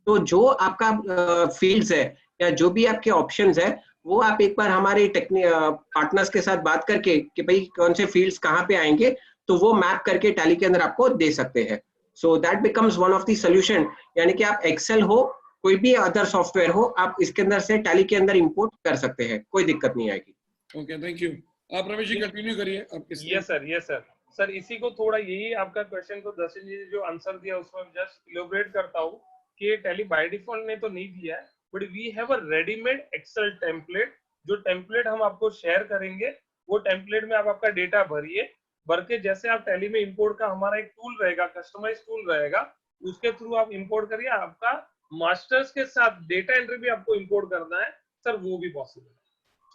तो जो आपका फील्ड्स है या जो भी आपके ऑप्शंस है, वो आप एक बार हमारे पार्टनर्स के साथ बात करके कि भाई कौन से फील्ड्स कहाँ पे आएंगे, तो वो मैप करके टैली के अंदर आपको दे सकते हैं। So that becomes one of the solution, यानी कि आप एक्सेल हो कोई भी अदर सॉफ्टवेयर हो, आप इसके अंदर से टैली के अंदर इंपोर्ट कर सकते हैं, कोई दिक्कत नहीं आएगी। Okay, thank you. आप रमेश जी कंटिन्यू करिए। आप यस सर सर इसी को थोड़ा यही आपका क्वेश्चन को दर्शन जी ने जो आंसर दिया उसमें जस्ट इलोबरेट करता हूँ कि टैली बाय डिफॉल्ट ने तो नहीं दिया है, but we have a readymade Excel template. जो टेम्पलेट हम आपको शेयर करेंगे, वो टेम्पलेट में आप आपका डेटा भरिए, भर के जैसे आप टैली में इंपोर्ट का हमारा एक टूल रहेगा, कस्टमाइज टूल रहेगा, उसके थ्रू आप इंपोर्ट करिए। आपका मास्टर्स के साथ डेटा एंट्री भी आपको इंपोर्ट करना है सर, वो भी पॉसिबल है।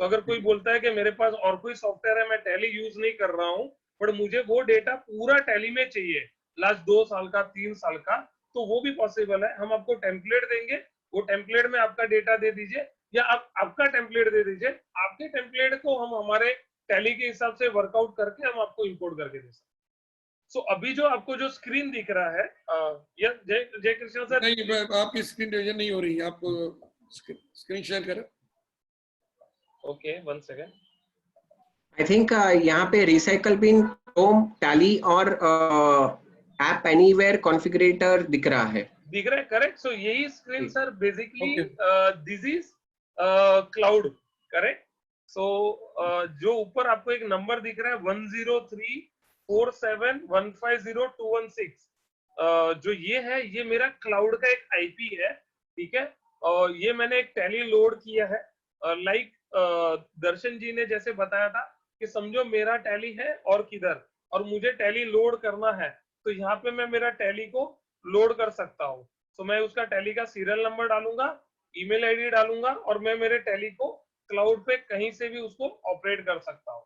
तो अगर कोई बोलता है कि मेरे पास और कोई सॉफ्टवेयर है, मैं टैली यूज नहीं कर रहा हूँ, बट मुझे वो डेटा पूरा टैली में चाहिए लास्ट 2 साल का 3 साल का, तो वो भी पॉसिबल है। हम आपको टेम्पलेट देंगे, वो टेम्पलेट में आपका डेटा दे दीजिए, या आप आपका टेम्पलेट दे दीजिए, आपके टेम्पलेट को हम हमारे टैली के हिसाब से वर्कआउट करके हम आपको इंपोर्ट करके दे सकते हैं। सो अभी जो आपको जो स्क्रीन दिख रहा है, जय कृष्ण सर, नहीं, आपकी स्क्रीन डिवीजन नहीं हो रही है, आप स्क्रीन शेयर करें। Okay 1 second. आई थिंक यहाँ पे रिसाइकल बिन, क्रोम, टैली और ऐप एनीवेयर कॉन्फ़िगरेटर दिख रहा है। करेक्ट। सो यही screen sir basically Okay. This is cloud, correct. So जो ऊपर आपको एक नंबर दिख रहा है 10347150216, जो ये है, ये मेरा क्लाउड का एक आईपी है, ठीक है। और ये मैंने एक टैली लोड किया है, लाइक दर्शन जी ने जैसे बताया था कि समझो मेरा टैली है और किधर, और मुझे टैली लोड करना है, तो यहाँ पे मैं मेरा टैली को लोड कर सकता हूँ। तो मैं उसका टैली का सीरियल नंबर डालूंगा, ईमेल आईडी डालूंगा, और मैं मेरे टैली को क्लाउड पे कहीं से भी उसको ऑपरेट कर सकता हूँ।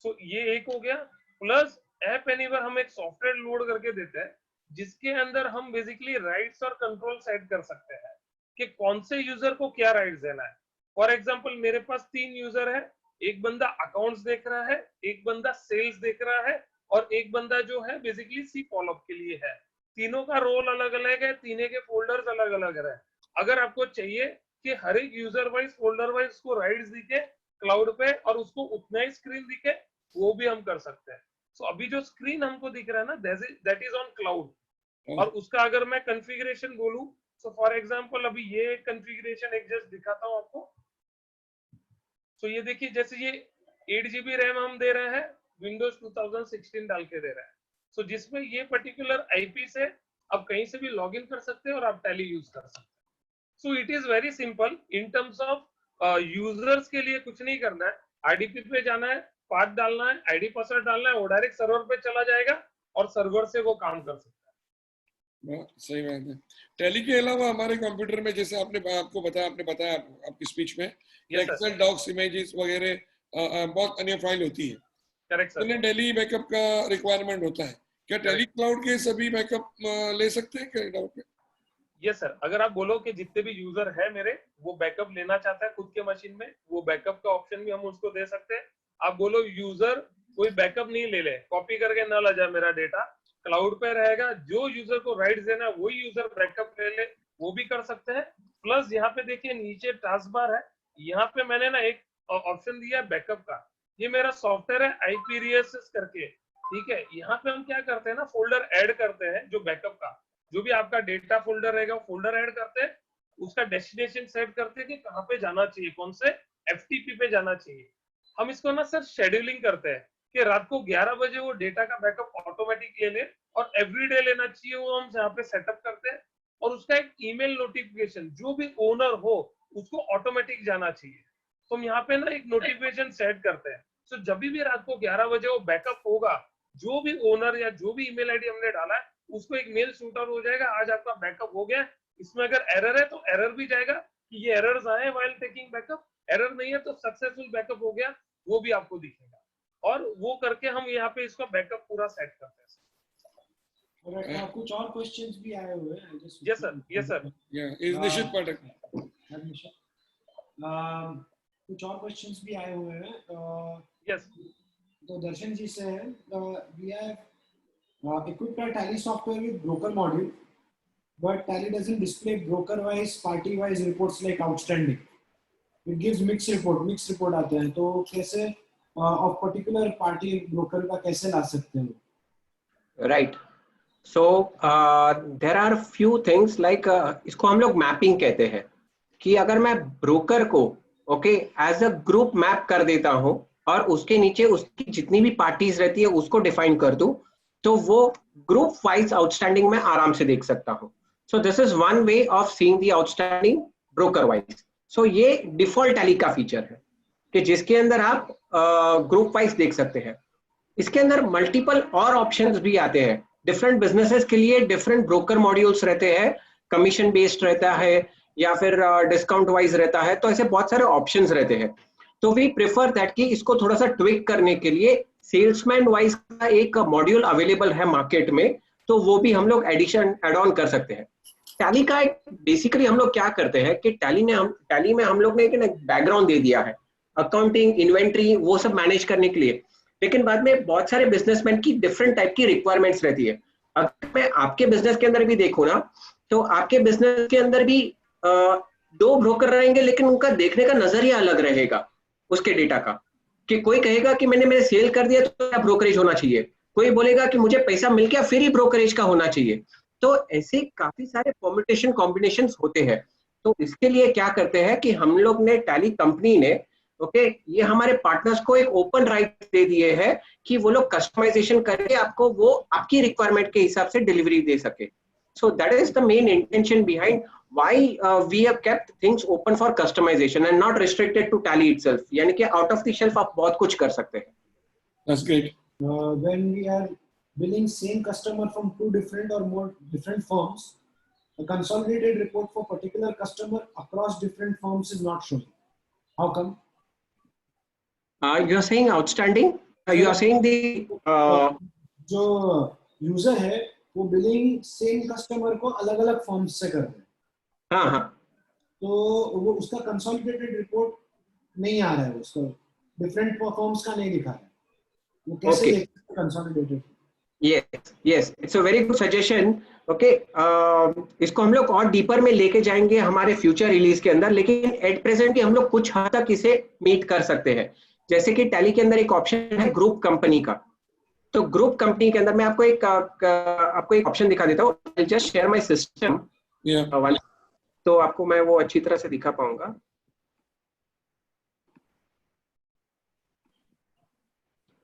तो ये एक हो गया। प्लस ऐप एनीवेयर हम एक सॉफ्टवेयर लोड करके देते हैं, जिसके अंदर हम बेसिकली राइट्स और कंट्रोल सेट कर सकते हैं। कि कौन से यूजर को क्या राइट्स देना है। फॉर एग्जांपल मेरे पास 3 यूजर है, एक बंदा अकाउंट्स देख रहा है, एक बंदा सेल्स देख रहा है और एक बंदा जो है बेसिकली सी फॉलोअप के लिए है। तीनों का रोल अलग अलग है, तीनों के फोल्डर्स अलग अलग है। अगर आपको चाहिए कि हर एक यूजर वाइज फोल्डर वाइज उसको राइट्स दिखे क्लाउड पे और उसको उतना ही स्क्रीन दिखे, वो भी हम कर सकते हैं। सो अभी जो स्क्रीन हमको दिख रहा है ना, दैट इज ऑन क्लाउड। और उसका अगर मैं कॉन्फ़िगरेशन बोलूं, सो फॉर एग्जांपल अभी ये कॉन्फ़िगरेशन एक जस्ट दिखाता हूं आपको। सो ये देखिए, जैसे ये 8 GB रैम हम दे रहे हैं, विंडोज 2016 डाल के दे रहे हैं। सो जिसमें ये पर्टिकुलर आईपी से आप कहीं से भी लॉग इन कर सकते हैं और आप टैली यूज कर सकते हैं। So it is very simple in terms of users के लिए कुछ नहीं करना है, आईडीपी पे जाना है, पाथ डालना है, आईडी पासवर्ड डालना है, वो डायरेक्ट सर्वर पे चला जाएगा और सर्वर से वो काम कर सकता है। सही बात है। टैली के अलावा हमारे कंप्यूटर में, जैसे आपने बताया आपकी स्पीच में, एक्सेल, डॉक्स, इमेजेस वगैरह बहुत अन्य फाइल होती है। Correct sir. टैली बैकअप का रिक्वायरमेंट होता है, क्या टैली क्लाउड के सभी बैकअप ले सकते हैं क्या डाउट में? यस सर, अगर आप बोलो कि जितने भी यूजर है मेरे वो बैकअप लेना चाहता है खुद के मशीन में, वो बैकअप का ऑप्शन भी हम उसको दे सकते हैं। आप बोलो यूजर कोई बैकअप नहीं ले ले, कॉपी करके ना ला जाए मेरा डेटा, क्लाउड पे रहेगा, जो यूजर को राइट्स देना है वही यूजर बैकअप ले ले, वो भी कर सकते हैं। प्लस यहाँ पे देखिए नीचे टास्क बार है, यहाँ पे मैंने ना एक ऑप्शन दिया है बैकअप का। ये मेरा सॉफ्टवेयर है आईपीरियसिस करके, ठीक है। यहाँ पे हम क्या करते हैं ना, फोल्डर ऐड करते हैं, जो बैकअप का जो भी आपका डेटा फोल्डर रहेगा फोल्डर ऐड करते हैं, उसका डेस्टिनेशन सेट करते हैं कि कहाँ पे जाना चाहिए, कौन से एफटीपी पे जाना चाहिए। हम इसको ना सर शेड्यूलिंग करते हैं कि रात को 11 बजे वो डेटा का बैकअप ऑटोमेटिक ले ले और एवरीडे लेना चाहिए, वो हम यहाँ पे सेटअप करते हैं। और उसका एक ईमेल नोटिफिकेशन जो भी ओनर हो उसको ऑटोमेटिक जाना चाहिए, तो हम यहाँ पे ना एक नोटिफिकेशन सेट करते हैं। तो जब भी रात को 11 बजे वो बैकअप होगा, जो भी ओनर या जो भी ईमेल आईडी हमने डाला है उसको एक मेल शूट आउट हो जाएगा, आज आपका बैकअप हो गया। इसमें अगर एरर है तो एरर भी जाएगा कि ये एरर्स आए व्हाइल टेकिंग बैकअप, एरर नहीं है तो सक्सेसफुल बैकअप हो गया, वो भी आपको दिखेगा। और वो करके हम यहाँ पे इसका बैकअप पूरा सेट करते हैं। कुछ और क्वेश्चंस भी आए हुए हैं। Yes sir, yes sir. Is निश्चित पाठक, कुछ और क्वेश्चंस भी आए हुए हैं। यस, तो दर्शन जी से है, we have equipped our Tally software with broker module, but Tally doesn't display broker wise, party wise reports like outstanding. It gives mixed report आते हैं, तो कैसे of particular party broker का कैसे ला सकते हैं? Right. So there are few things like इसको हम लोग मैपिंग कहते हैं कि अगर मैं ब्रोकर को एज अ ग्रुप मैप कर देता हूं और उसके नीचे उसकी जितनी भी पार्टीज रहती है उसको डिफाइन कर दूं, तो वो ग्रुप वाइज आउटस्टैंडिंग में आराम से देख सकता हूं। So this is one way of seeing the outstanding broker wise. So ये डिफॉल्ट टैली का फीचर है कि जिसके अंदर आप ग्रुप वाइज देख सकते हैं। इसके अंदर मल्टीपल और ऑप्शंस भी आते हैं। डिफरेंट बिजनेसेस के लिए डिफरेंट ब्रोकर मॉड्यूल्स रहते हैं, कमीशन बेस्ड रहता है या फिर डिस्काउंट वाइज रहता है, तो ऐसे बहुत सारे ऑप्शंस रहते हैं। तो वी प्रेफर दैट कि इसको थोड़ा सा ट्विक करने के लिए सेल्समैन वाइज का एक मॉड्यूल अवेलेबल है मार्केट में, तो वो भी हम लोग एड ऑन कर सकते हैं। टैली का एक बेसिकली हम लोग क्या करते हैं कि टैली में हम लोग ने एक बैकग्राउंड दे दिया है, अकाउंटिंग, इन्वेंट्री, वो सब मैनेज करने के लिए। लेकिन बाद में बहुत सारे बिजनेसमैन की डिफरेंट टाइप की रिक्वायरमेंट्स रहती है। अगर मैं आपके बिजनेस के अंदर भी देखूं ना, तो आपके बिजनेस के अंदर भी 2 ब्रोकर रहेंगे, लेकिन उनका देखने का नजरिया अलग रहेगा उसके डेटा का। कि कोई कहेगा कि मैंने सेल कर दिया तो क्या ब्रोकरेज होना चाहिए, कोई बोलेगा कि मुझे पैसा मिल गया फिर ही ब्रोकरेज का होना चाहिए। तो ऐसे काफी सारे परम्यूटेशन कॉम्बिनेशंस होते हैं। तो इसके लिए क्या करते हैं कि हम लोग ने टैली कंपनी ने ये हमारे पार्टनर्स को एक ओपन राइट दे दिए हैं कि वो लोग कस्टमाइजेशन करके आपको वो आपकी रिक्वायरमेंट के हिसाब से डिलीवरी दे सके। So that is the main intention behind why we have kept things open for customization and not restricted to Tally itself. यानी कि out of the shelf आप बहुत कुछ कर सकते हैं। That's great. When we are billing same customer from 2 different or more different firms, a consolidated report for particular customer across different firms is not shown. How come? You are saying outstanding? You are saying the जो user है वो billing same customer को अलग-अलग forms से कर रहे हैं। हाँ, तो वो उसका कंसोलिडेटेड रिपोर्ट नहीं आ रहा है, उसका डिफरेंट फॉर्म्स का नहीं दिखा रहा है, वो कैसे Okay. देख सकते हैं consolidated? yes, it's a very good suggestion. Okay, इसको हम लोग और डीपर में लेके जाएंगे हमारे फ्यूचर रिलीज के अंदर, लेकिन एट प्रेजेंट हम लोग कुछ हद तक इसे मीट कर सकते हैं। जैसे कि टैली के अंदर एक ऑप्शन है ग्रुप कंपनी का, तो ग्रुप कंपनी के अंदर मैं आपको एक ऑप्शन दिखा देता हूँ। I just share my system, Yeah. तो आपको मैं वो अच्छी तरह से दिखा पाऊंगा।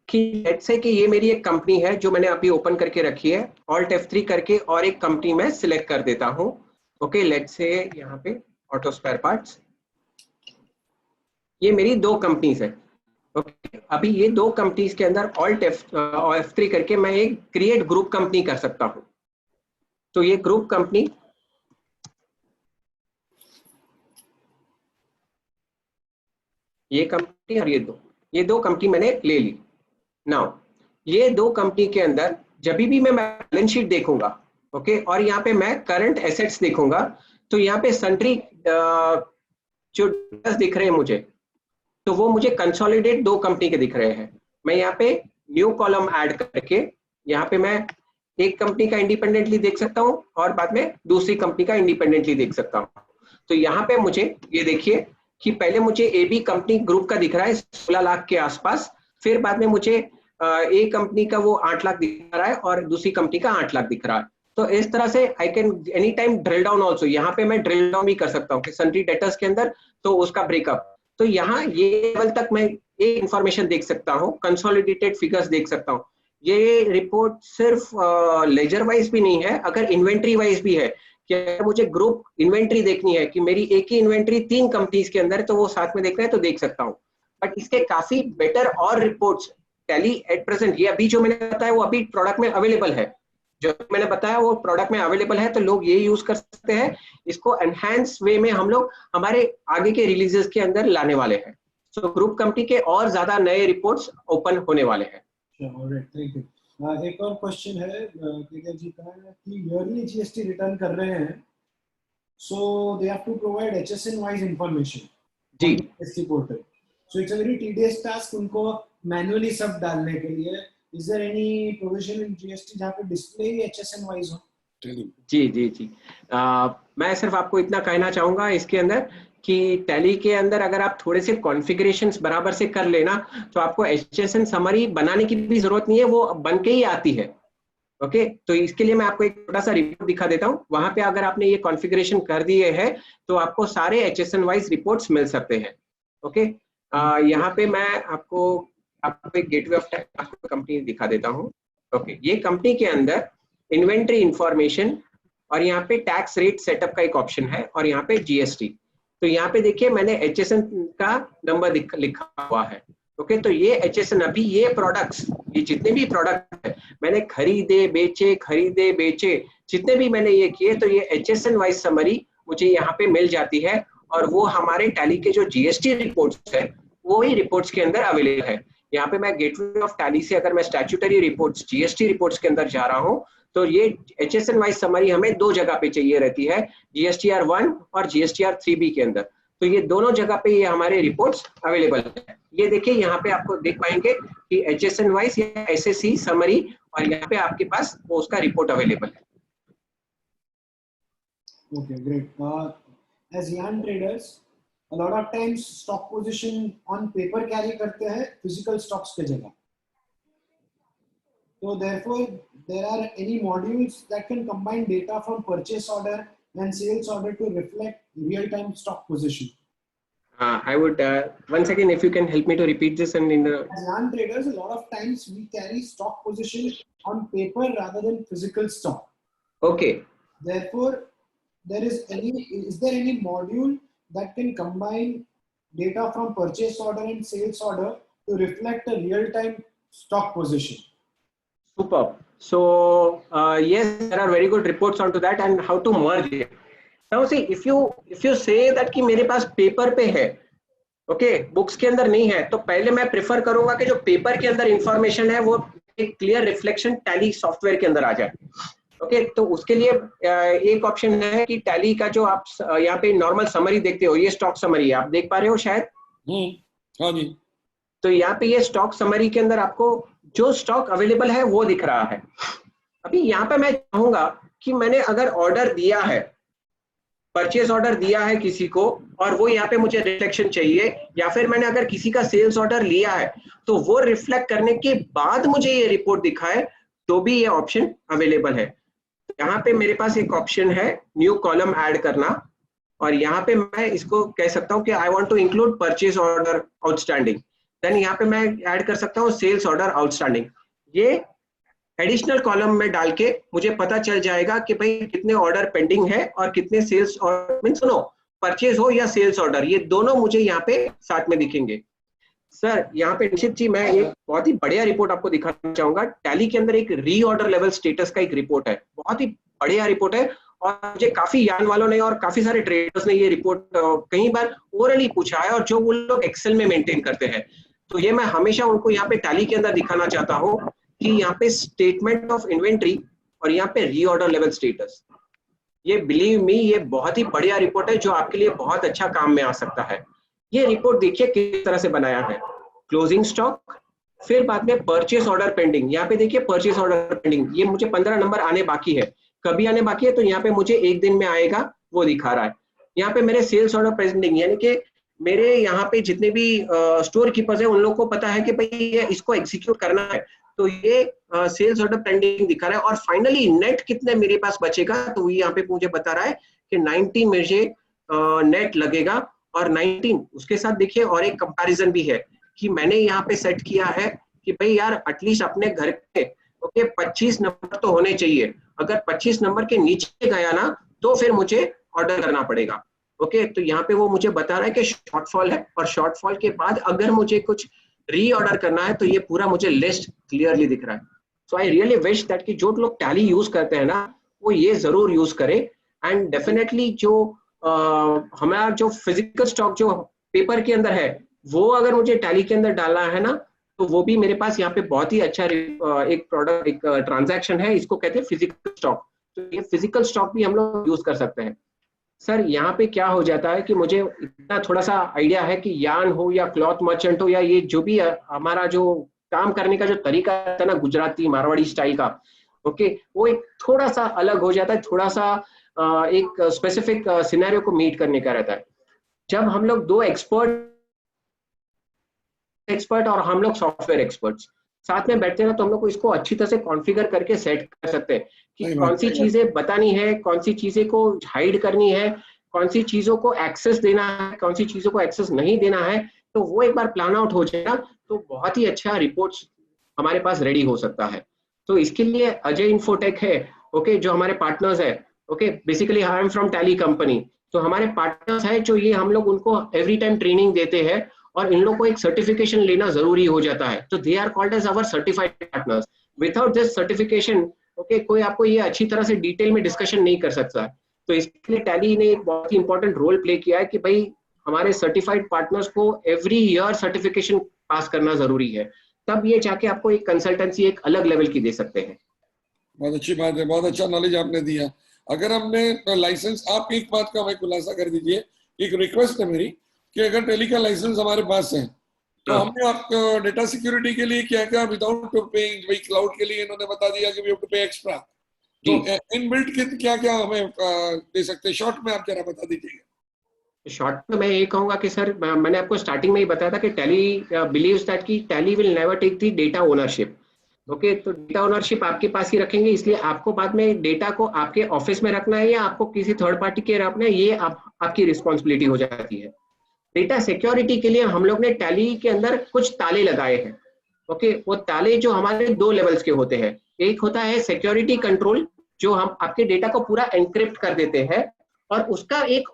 कि लेट्स से कि ये मेरी एक कंपनी है जो मैंने अभी ओपन करके रखी है, ऑल्ट F3 करके और एक कंपनी मैं सिलेक्ट कर देता हूं। ओके, लेट्स से यहाँ पे ऑटो स्पेयर पार्ट्स, ये मेरी दो कंपनीज है। ओके, अभी ये दो कंपनीज के अंदर ऑल्ट F3 करके मैं एक क्रिएट ग्रुप कंपनी कर सकता हूं। तो ये ग्रुप कंपनी, ये कंपनी और ये दो कंपनी मैंने ले ली। नाउ ये दो कंपनी के अंदर जब भी मैं बैलेंस शीट देखूंगा, ओके, और यहाँ पे मैं करंट एसेट्स देखूंगा, तो यहाँ पे सन्ट्री जो दिख रहे हैं मुझे, तो वो मुझे कंसोलिडेट दो कंपनी के दिख रहे हैं। मैं यहाँ पे न्यू कॉलम ऐड करके यहाँ पे मैं एक कंपनी का इंडिपेंडेंटली देख सकता हूँ और बाद में दूसरी कंपनी का इंडिपेंडेंटली देख सकता हूँ। तो यहाँ पे मुझे ये देखिए कि पहले मुझे AB कंपनी ग्रुप का दिख रहा है 16 लाख के आसपास, फिर बाद में मुझे ए कंपनी का वो 8 लाख दिख रहा है और दूसरी कंपनी का 8 लाख दिख रहा है। तो इस तरह से I can any time drill down also, यहाँ पे मैं ड्रिल डाउन भी कर सकता हूँ कि सन्ट्री डेटर्स के अंदर तो उसका ब्रेकअप, तो यहाँ ये लेवल तक मैं ये इंफॉर्मेशन देख सकता हूँ, कंसोलिडेटेड फिगर्स देख सकता हूँ। ये रिपोर्ट सिर्फ लेजर वाइज भी नहीं है, अगर इन्वेंट्री वाइज भी है कि अगर मुझे ग्रुप इन्वेंट्री देखनी है कि मेरी एक ही इन्वेंट्री 3 कंपनीज के अंदर है तो वो साथ में देखना है तो देख सकता हूँ। बट इसके काफी बेटर और रिपोर्ट्स टैली एट प्रेजेंट, ये अभी जो मैंने बताया वो अभी प्रोडक्ट में अवेलेबल है, जो मैंने बताया वो प्रोडक्ट में अवेलेबल है, तो लोग ये यूज कर सकते हैं। इसको एनहांस वे में हम लोग हमारे आगे के रिलीजेस के अंदर लाने वाले हैं। सो ग्रुप कंपनी के और ज्यादा नए रिपोर्ट्स ओपन होने वाले हैं। Thank you. एक और क्वेश्चन है केके जी का कि ईयरली जीएसटी रिटर्न कर रहे हैं, so they have to provide HSN wise information जी, GST portal, so it's a very tedious task उनको मैन्युअली सब डालने के लिए। Is there any provision in GST जहां पे डिस्प्ले HSN वाइज हो? जी, मैं सिर्फ आपको इतना कहना चाहूंगा इसके अंदर कि टैली के अंदर अगर आप थोड़े से कॉन्फ़िगरेशंस बराबर से कर लेना तो आपको HSN समरी बनाने की भी जरूरत नहीं है, वो बन के ही आती है। ओके, तो इसके लिए मैं आपको एक छोटा सा रिपोर्ट दिखा देता हूँ। वहां पे अगर आपने ये कॉन्फ़िगरेशन कर दिए है तो आपको सारे HSN वाइज रिपोर्ट्स मिल सकते हैं। ओके, यहाँ पे मैं आपको एक गेटवे ऑफ कंपनी दिखा देता हूँ। ओके, ये कंपनी के अंदर इन्वेंट्री इंफॉर्मेशन और यहाँ पे टैक्स रेट सेटअप का एक ऑप्शन है और यहाँ पे GST। तो यहाँ पे देखिए मैंने HSN का नंबर लिखा हुआ है। ओके, तो ये HSN अभी ये प्रोडक्ट्स, ये जितने भी प्रोडक्ट है मैंने खरीदे बेचे जितने भी मैंने ये किए, तो ये HSN वाइज समरी मुझे यहाँ पे मिल जाती है और वो हमारे टैली के जो GST रिपोर्ट्स है वो ही रिपोर्ट्स के अंदर अवेलेबल है। यहाँ पे मैं गेटवे ऑफ टैली से अगर मैं स्टैट्यूटरी रिपोर्ट्स GST रिपोर्ट्स के अंदर जा रहा हूँ तो ये HSN वाइज समरी हमें दो जगह पे चाहिए रहती है, GSTR 1 और GSTR 3B के अंदर। तो ये दोनों जगह पे ये हमारे रिपोर्ट्स अवेलेबल है। ये देखिए यहाँ पे आपको देख पाएंगे कि HSN वाइज या SSC समरी और यहाँ पे आपके पास वो उसका रिपोर्ट अवेलेबल है। Okay, great. As yarn traders, a lot of times stock position on paper carry करते हैं physical stocks के जगह. So therefore, there are any modules that can combine data from purchase order and sales order to reflect real-time stock position. I would once again, if you can help me to repeat this and in the As yarn traders, a lot of times we carry stock position on paper rather than physical stock. okay. Therefore, is there any module that can combine data from purchase order and sales order to reflect a real-time stock position? Superb. So yes, there are very good reports onto that and how to merge it. Now see, if you say that कि मेरे पास paper पे है, okay, books के अंदर नहीं है, तो पहले मैं प्रेफर करूंगा कि जो पेपर के अंदर इंफॉर्मेशन है वो एक क्लियर रिफ्लेक्शन टैली सॉफ्टवेयर के अंदर आ जाए। ओके तो उसके लिए एक ऑप्शन है कि टैली का जो आप यहाँ पे नॉर्मल समरी देखते हो, ये स्टॉक समरी है, आप देख पा रहे हो शायद। हाँ जी। तो यहाँ पे ये स्टॉक समरी के अंदर आपको जो स्टॉक अवेलेबल है वो दिख रहा है। अभी यहाँ पे मैं चाहूंगा कि मैंने अगर ऑर्डर दिया है, परचेज ऑर्डर दिया है किसी को, और वो यहाँ पे मुझे रिफ्लेक्शन चाहिए, या फिर मैंने अगर किसी का सेल्स ऑर्डर लिया है तो वो रिफ्लेक्ट करने के बाद मुझे ये रिपोर्ट दिखाए, तो भी ये ऑप्शन अवेलेबल है। यहाँ पे मेरे पास एक ऑप्शन है न्यू कॉलम ऐड करना, और यहाँ पे मैं इसको कह सकता हूँ कि I want to include purchase order outstanding. Then यहाँ पे मैं ऐड कर सकता हूँ सेल्स ऑर्डर आउटस्टैंडिंग। ये एडिशनल कॉलम में डाल के मुझे पता चल जाएगा कि भाई कितने ऑर्डर पेंडिंग है और कितने सेल्स ऑर्डर, मीन सुनो, परचेज हो या सेल्स ऑर्डर, ये दोनों मुझे यहाँ पे साथ में दिखेंगे। सर यहाँ पे निश्चित जी मैं एक बहुत ही बढ़िया रिपोर्ट आपको दिखाना चाहूंगा। टैली के अंदर एक रीऑर्डर लेवल स्टेटस का एक रिपोर्ट है, बहुत ही बढ़िया रिपोर्ट है, और मुझे काफी यान वालों ने और काफी सारे ट्रेडर्स ने ये रिपोर्ट कई बार ओरली पूछा है, और जो वो लोग एक्सेल में मेंटेन करते हैं, तो ये मैं हमेशा उनको यहाँ पे टैली के अंदर दिखाना चाहता हूँ कि यहाँ पे स्टेटमेंट ऑफ इन्वेंट्री और यहाँ पे रीऑर्डर लेवल स्टेटस, ये बिलीव मी ये बहुत ही बढ़िया रिपोर्ट है जो आपके लिए बहुत अच्छा काम में आ सकता है। ये रिपोर्ट देखिए किस तरह से बनाया है, क्लोजिंग स्टॉक, फिर बाद में परचेस ऑर्डर पेंडिंग। यहाँ पे देखिए परचेस ऑर्डर पेंडिंग, ये मुझे 15 नंबर आने बाकी है, कभी आने बाकी है, तो यहाँ पे मुझे एक दिन में आएगा वो दिखा रहा है। यहाँ पे मेरे सेल्स ऑर्डर पेंडिंग, यानी कि मेरे यहाँ पे जितने भी स्टोर कीपर्स है उन लोगों को पता है कि भाई ये इसको एग्जीक्यूट करना है, तो ये सेल्स ऑर्डर पेंडिंग दिखा रहा है। और फाइनली नेट कितने मेरे पास बचेगा, तो ये यहाँ पे मुझे बता रहा है कि 19 मुझे नेट लगेगा, और 19 उसके साथ देखिए और एक कंपैरिजन भी है कि मैंने यहाँ पे सेट किया है कि भाई यार एटलीस्ट अपने घर के ओके 25 नंबर तो होने चाहिए, अगर 25 नंबर के नीचे गया ना तो फिर मुझे ऑर्डर करना पड़ेगा। ओके तो यहाँ पे वो मुझे बता रहा है कि शॉर्टफॉल है, और शॉर्टफॉल के बाद अगर मुझे कुछ रीऑर्डर करना है तो ये पूरा मुझे लिस्ट क्लियरली दिख रहा है। सो आई रियली विश दैट कि जो लोग टैली यूज करते हैं ना वो ये जरूर यूज करें, एंड डेफिनेटली जो हमारा जो फिजिकल स्टॉक जो पेपर के अंदर है वो अगर मुझे टैली के अंदर डालना है ना, तो वो भी मेरे पास यहाँ पे बहुत ही अच्छा एक प्रोडक्ट एक ट्रांजैक्शन है, इसको कहते हैं फिजिकल स्टॉक। तो ये फिजिकल स्टॉक भी हम लोग यूज कर सकते हैं। सर यहाँ पे क्या हो जाता है कि मुझे इतना थोड़ा सा आइडिया है कि यान हो या क्लॉथ मर्चेंट हो या ये जो भी हमारा जो काम करने का जो तरीका है ना गुजराती मारवाड़ी स्टाइल का, ओके वो एक थोड़ा सा अलग हो जाता है, थोड़ा सा एक स्पेसिफिक सिनेरियो को मीट करने का रहता है। जब हम लोग दो एक्सपर्ट और हम लोग सॉफ्टवेयर एक्सपर्ट्स साथ में बैठते हैं तो हम लोग को इसको अच्छी तरह से कॉन्फ़िगर करके सेट कर सकते हैं कि कौन सी चीजें बतानी है, कौन सी चीजें को हाइड करनी है, कौन सी चीजों को एक्सेस देना है, कौन सी चीजों को एक्सेस नहीं देना है। तो वो एक बार प्लान आउट हो जाएगा तो बहुत ही अच्छा रिपोर्ट्स हमारे पास रेडी हो सकता है। तो इसके लिए अजय इन्फोटेक है, ओके जो हमारे पार्टनर्स है, okay basically I am from tally company, तो हमारे पार्टनर्स है जो ये हम लोग उनको एवरी टाइम ट्रेनिंग देते हैं, और इन लोगों को एक सर्टिफिकेशन लेना जरूरी हो जाता है, तो they are called as our certified partners. Without this certification okay कोई आपको ये अच्छी तरह से डिटेल में डिस्कशन नहीं कर सकता है। तो इसके लिए टैली ने एक बहुत ही इंपॉर्टेंट रोल प्ले किया है कि भाई हमारे सर्टिफाइड पार्टनर्स को एवरी ईयर सर्टिफिकेशन पास करना जरूरी है, तब ये जाके आपको एक कंसल्टेंसी एक अलग लेवल की दे सकते हैं। बहुत अच्छी बात है, बहुत अच्छा नॉलेज आपने दिया। अगर हमने लाइसेंस, आप एक बात का हमें खुलासा कर दीजिए, एक रिक्वेस्ट है मेरी कि अगर टैली का लाइसेंस हमारे पास है तो हमने आप डेटा सिक्योरिटी के लिए क्या क्या विदाउट पेइंग, भाई क्लाउड के लिए इन्होंने बता दिया कि वी हैव टू पे एक्स्ट्रा, तो इनबिल्ट क्या क्या हमें दे सकते हैं, शॉर्ट में आप जरा बता दीजिएगा। शॉर्ट में मैं ये कहूंगा कि सर मैंने आपको स्टार्टिंग में ही बताया था कि टैली बिलीव्स दैट कि Tally will never take the data ownership. Okay तो डेटा ओनरशिप आपके पास ही रखेंगे, इसलिए आपको बाद में डेटा को आपके ऑफिस में रखना है या आपको किसी थर्ड पार्टी के रखना है, ये आपकी रिस्पॉन्सिबिलिटी हो जाती है। डेटा सिक्योरिटी के लिए हम लोग ने टैली के अंदर कुछ ताले लगाए हैं। ओके वो ताले जो हमारे दो लेवल्स के होते हैं, एक होता है सिक्योरिटी कंट्रोल जो हम आपके डेटा को पूरा एनक्रिप्ट कर देते हैं, और उसका एक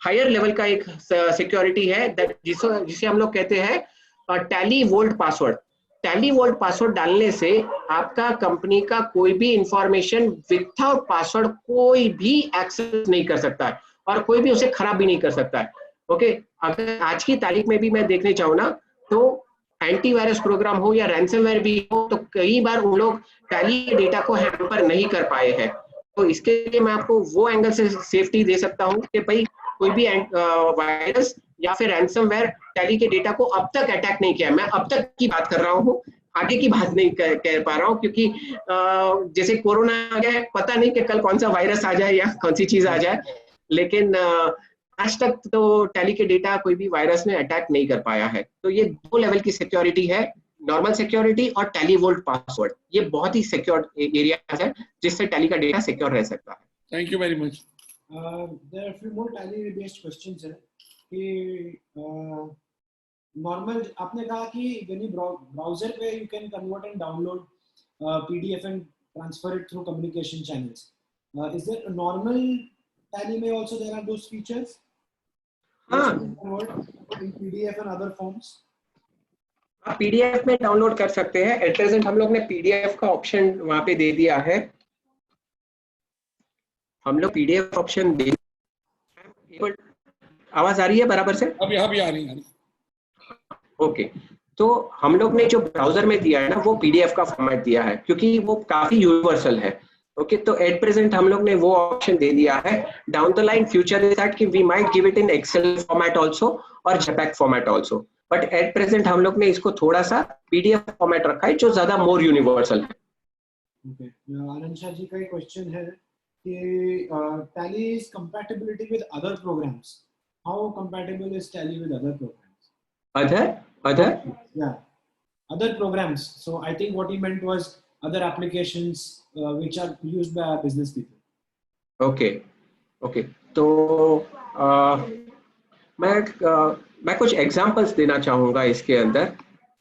हायर लेवल का एक सिक्योरिटी है जिसे हम लोग कहते हैं tally volt password. Tally volt password डालने से आपका कंपनी का कोई भी इंफॉर्मेशन विदाउट पासवर्ड कोई भी एक्सेस नहीं कर सकता है, और कोई भी उसे खराब भी नहीं कर सकता है। ओके अगर आज की तारीख में भी मैं देखने चाहूँ ना तो एंटीवायरस प्रोग्राम हो या रैंसमवेयर भी हो, तो कई बार उन लोग टैली के डेटा को हैम्पर नहीं कर पाए हैं। तो इसके लिए मैं आपको वो एंगल से सेफ्टी दे सकता हूँ कि भाई कोई भी वायरस या फिर रैंसमवेयर टैली के डेटा को अब तक अटैक नहीं किया। मैं अब तक की बात कर रहा हूँ, आगे की बात नहीं कह पा रहा हूँ, क्योंकि जैसे कोरोना आ गया है, पता नहीं कि कल कौन सा वायरस आ जाए या कौन सी चीज आ जाए, लेकिन आज तक तो टैली के डेटा कोई भी वायरस ने अटैक नहीं कर पाया है। तो ये 2 लेवल की सिक्योरिटी है, नॉर्मल सिक्योरिटी और टैली वोल्ट पासवर्ड। ये बहुत ही सिक्योर एरिया है जिससे टैली का डेटा सिक्योर रह सकता है। Thank you very much. There are a few more tally based questions है कि नॉर्मल आपने कहा कि when you browser पे you can convert and download PDF and transfer it through communication channels. Is there a normal tally में also there are those features? हाँ, Convert in PDF and other forms. आप PDF में download कर सकते हैं। Eight present हम लोग ने PDF का ऑप्शन वहां पे दे दिया है। हम लोग PDF ऑप्शन दे, आवाज आ रही है बराबर से? अभी आ रही है। ओके, तो हम लोग ने जो ब्राउजर में दिया है ना, वो PDF का फॉर्मेट दिया है, क्योंकि वो काफी यूनिवर्सल है। ओके, तो एट प्रेजेंट हम लोग ने वो ऑप्शन दे दिया है। Down the line future is that कि we might give it in Excel format also और JPEG format also, but at present हम लोग ने इसको थोड़ा सा PDF फॉर्मेट रखा है जो ज्यादा मोर यूनिवर्सल है। Okay. आनंद शाह जी का क्वेश्चन है कि Tally is compatibility with other programs. How compatible is Tally with other programs? Other? Yeah, other programs. So I think what he meant was other applications which are used by business people. Okay, तो मैं कुछ examples देना चाहूंगा इसके अंदर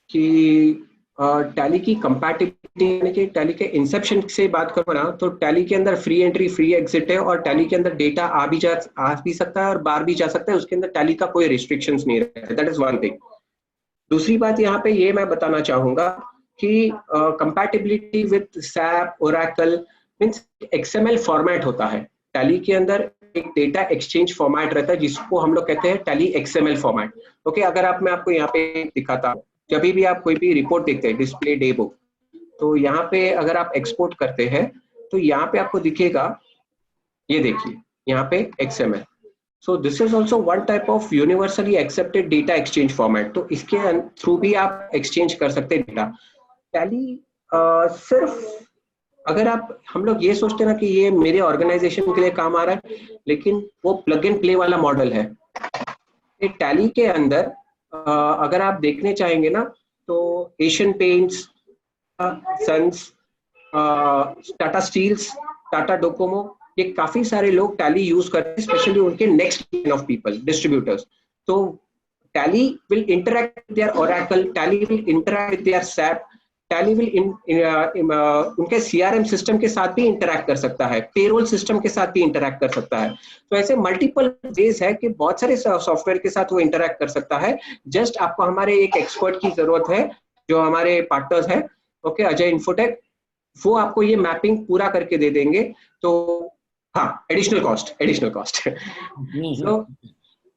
कि tally की compatibility, यानी कि टैली के इंसेप्शन से बात करूँ ना, तो टैली के अंदर फ्री एंट्री फ्री एग्जिट है, और टैली के अंदर डेटा आ भी सकता है और बाहर भी जा सकता है। उसके अंदर टैली का कोई रिस्ट्रिक्शंस नहीं रहता। That is one thing. दूसरी बात यहाँ पे ये मैं बताना चाहूंगा कि compatibility with SAP, Oracle means XML format होता है। टैली के अंदर एक डेटा एक्सचेंज फॉर्मेट रहता है जिसको हम लोग कहते हैं टैली XML फॉर्मेट। ओके, अगर मैं आपको यहाँ पे दिखाता हूँ, जब भी आप कोई भी रिपोर्ट देखते हैं, डिस्प्ले डे बुक, तो यहाँ पे अगर आप एक्सपोर्ट करते हैं तो यहाँ पे आपको दिखेगा, ये देखिए यहाँ पे XML। So this is also one type of universally accepted data exchange format. तो इसके थ्रू भी आप एक्सचेंज कर सकते हैं डेटा। टैली सिर्फ अगर हम लोग ये सोचते हैं ना कि ये मेरे ऑर्गेनाइजेशन के लिए काम आ रहा है, लेकिन वो प्लग एंड प्ले वाला मॉडल है। टैली के अंदर अगर आप देखने चाहेंगे ना, तो Asian Paints, Sons, Tata Steels, Tata Docomo, ये काफी सारे लोग टैली यूज करते हैं, स्पेशली उनके next line of people, distributors. तो Tally will interact with their Oracle, Tally will interact with their SAP, Tally will उनके CRM सिस्टम के साथ भी इंटरैक्ट कर सकता है, पेरोल सिस्टम के साथ भी इंटरैक्ट कर सकता है। तो ऐसे मल्टीपल वेज है कि बहुत सारे सॉफ्टवेयर के साथ वो इंटरैक्ट कर सकता है। जस्ट आपको हमारे एक एक्सपर्ट की जरूरत है, जो हमारे पार्टनर्स है, ओके, अजय इन्फोटेक, वो आपको ये मैपिंग पूरा करके दे देंगे। तो हाँ, एडिशनल कॉस्ट तो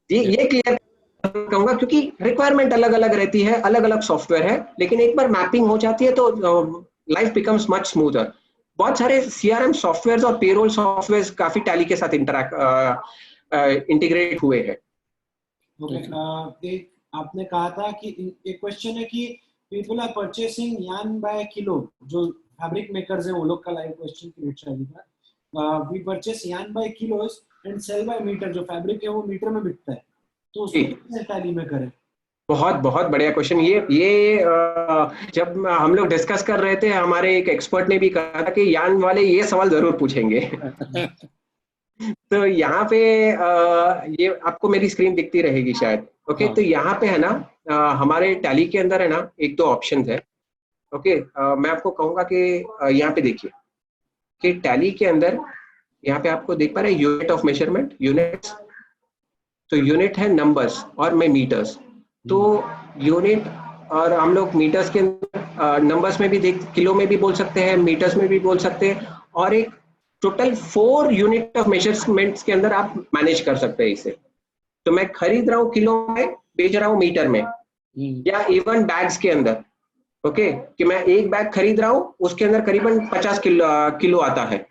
ये क्लियर कहूंगा, क्योंकि रिक्वायरमेंट अलग अलग रहती है, अलग अलग सॉफ्टवेयर है, लेकिन एक बार मैपिंग हो जाती है तो लाइफ बिकम्स मच स्मूथर। बहुत सारे CRM सॉफ्टवेयर और पेरोल सॉफ्टवेयर काफी टैली के साथ इंटीग्रेट हुए हैं। आपने कहा था कि एक क्वेश्चन है कि people are purchasing yarn by kilo, जो फैब्रिक मेकर्स है वो लोग का लाइव क्वेश्चन क्रिएट था। We purchase yarn by kilos and sell by metre, जो फैब्रिक है वो मीटर में बिकता है, तो उसको कैसे टैली में करें? बहुत बढ़िया क्वेश्चन। ये जब हम लोग डिस्कस कर रहे थे, हमारे एक एक्सपर्ट ने भी कहा था कि यार्न वाले ये सवाल जरूर पूछेंगे। तो यहाँ पे ये आपको मेरी स्क्रीन दिखती रहेगी शायद। ओके, तो यहाँ पे है ना, हमारे टैली के अंदर है ना एक दो ऑप्शंस है। ओके, मैं आपको कहूंगा कि यहाँ पे देखिए कि टैली के अंदर यहाँ पे आपको देख पा रहे हैं यूनिट ऑफ मेजरमेंट, यूनिट्स। तो यूनिट है नंबर्स और मैं मीटर्स। तो यूनिट और हम लोग मीटर्स के अंदर नंबर्स में भी किलो में भी बोल सकते हैं, मीटर्स में भी बोल सकते हैं, और एक टोटल 4 यूनिट ऑफ मेजरमेंट्स के अंदर आप मैनेज कर सकते हैं इसे। तो मैं खरीद रहा हूँ किलो में, बेच रहा हूँ मीटर में, या इवन बैग्स के अंदर, ओके, कि मैं एक बैग खरीद रहा हूँ, उसके अंदर करीबन 50 किलो आता है।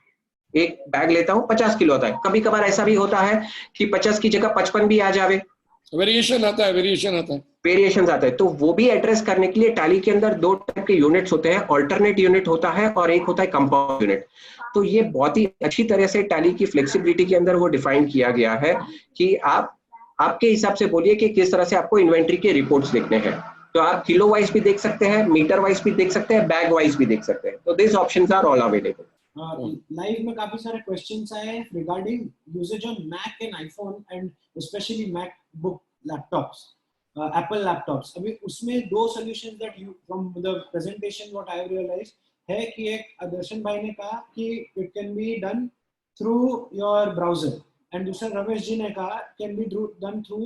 एक बैग लेता हूँ 50 किलो आता है। कभी कभार ऐसा भी होता है कि 50 की जगह 55 भी आ जावे, वेरिएशन आता है, वेरिएशन आता है। वेरिएशंस आते हैं। तो वो भी एड्रेस करने के लिए टैली के अंदर दो टाइप के यूनिट्स होते हैं, ऑल्टरनेट यूनिट होता है और एक होता है कंपाउंड यूनिट। तो ये बहुत ही अच्छी तरह से टैली की फ्लेक्सिबिलिटी के अंदर वो डिफाइन किया गया है कि आप आपके हिसाब से बोलिए कि किस तरह से आपको इन्वेंट्री के रिपोर्ट्स देखने हैं। तो आप किलो वाइज भी देख सकते हैं, मीटर वाइज भी देख सकते हैं, बैग वाइज भी देख सकते हैं। तो this options are all available. Live में काफी सारे क्वेश्चंस आए हैं regarding usage on Mac and iPhone and specially MacBook laptops, Apple laptops. अभी उसमें दो solutions that you from the presentation what I have realised है कि एक दर्शन भाई ने कहा कि it can be done through your browser and दूसरा रमेश जी ने कहा can be done through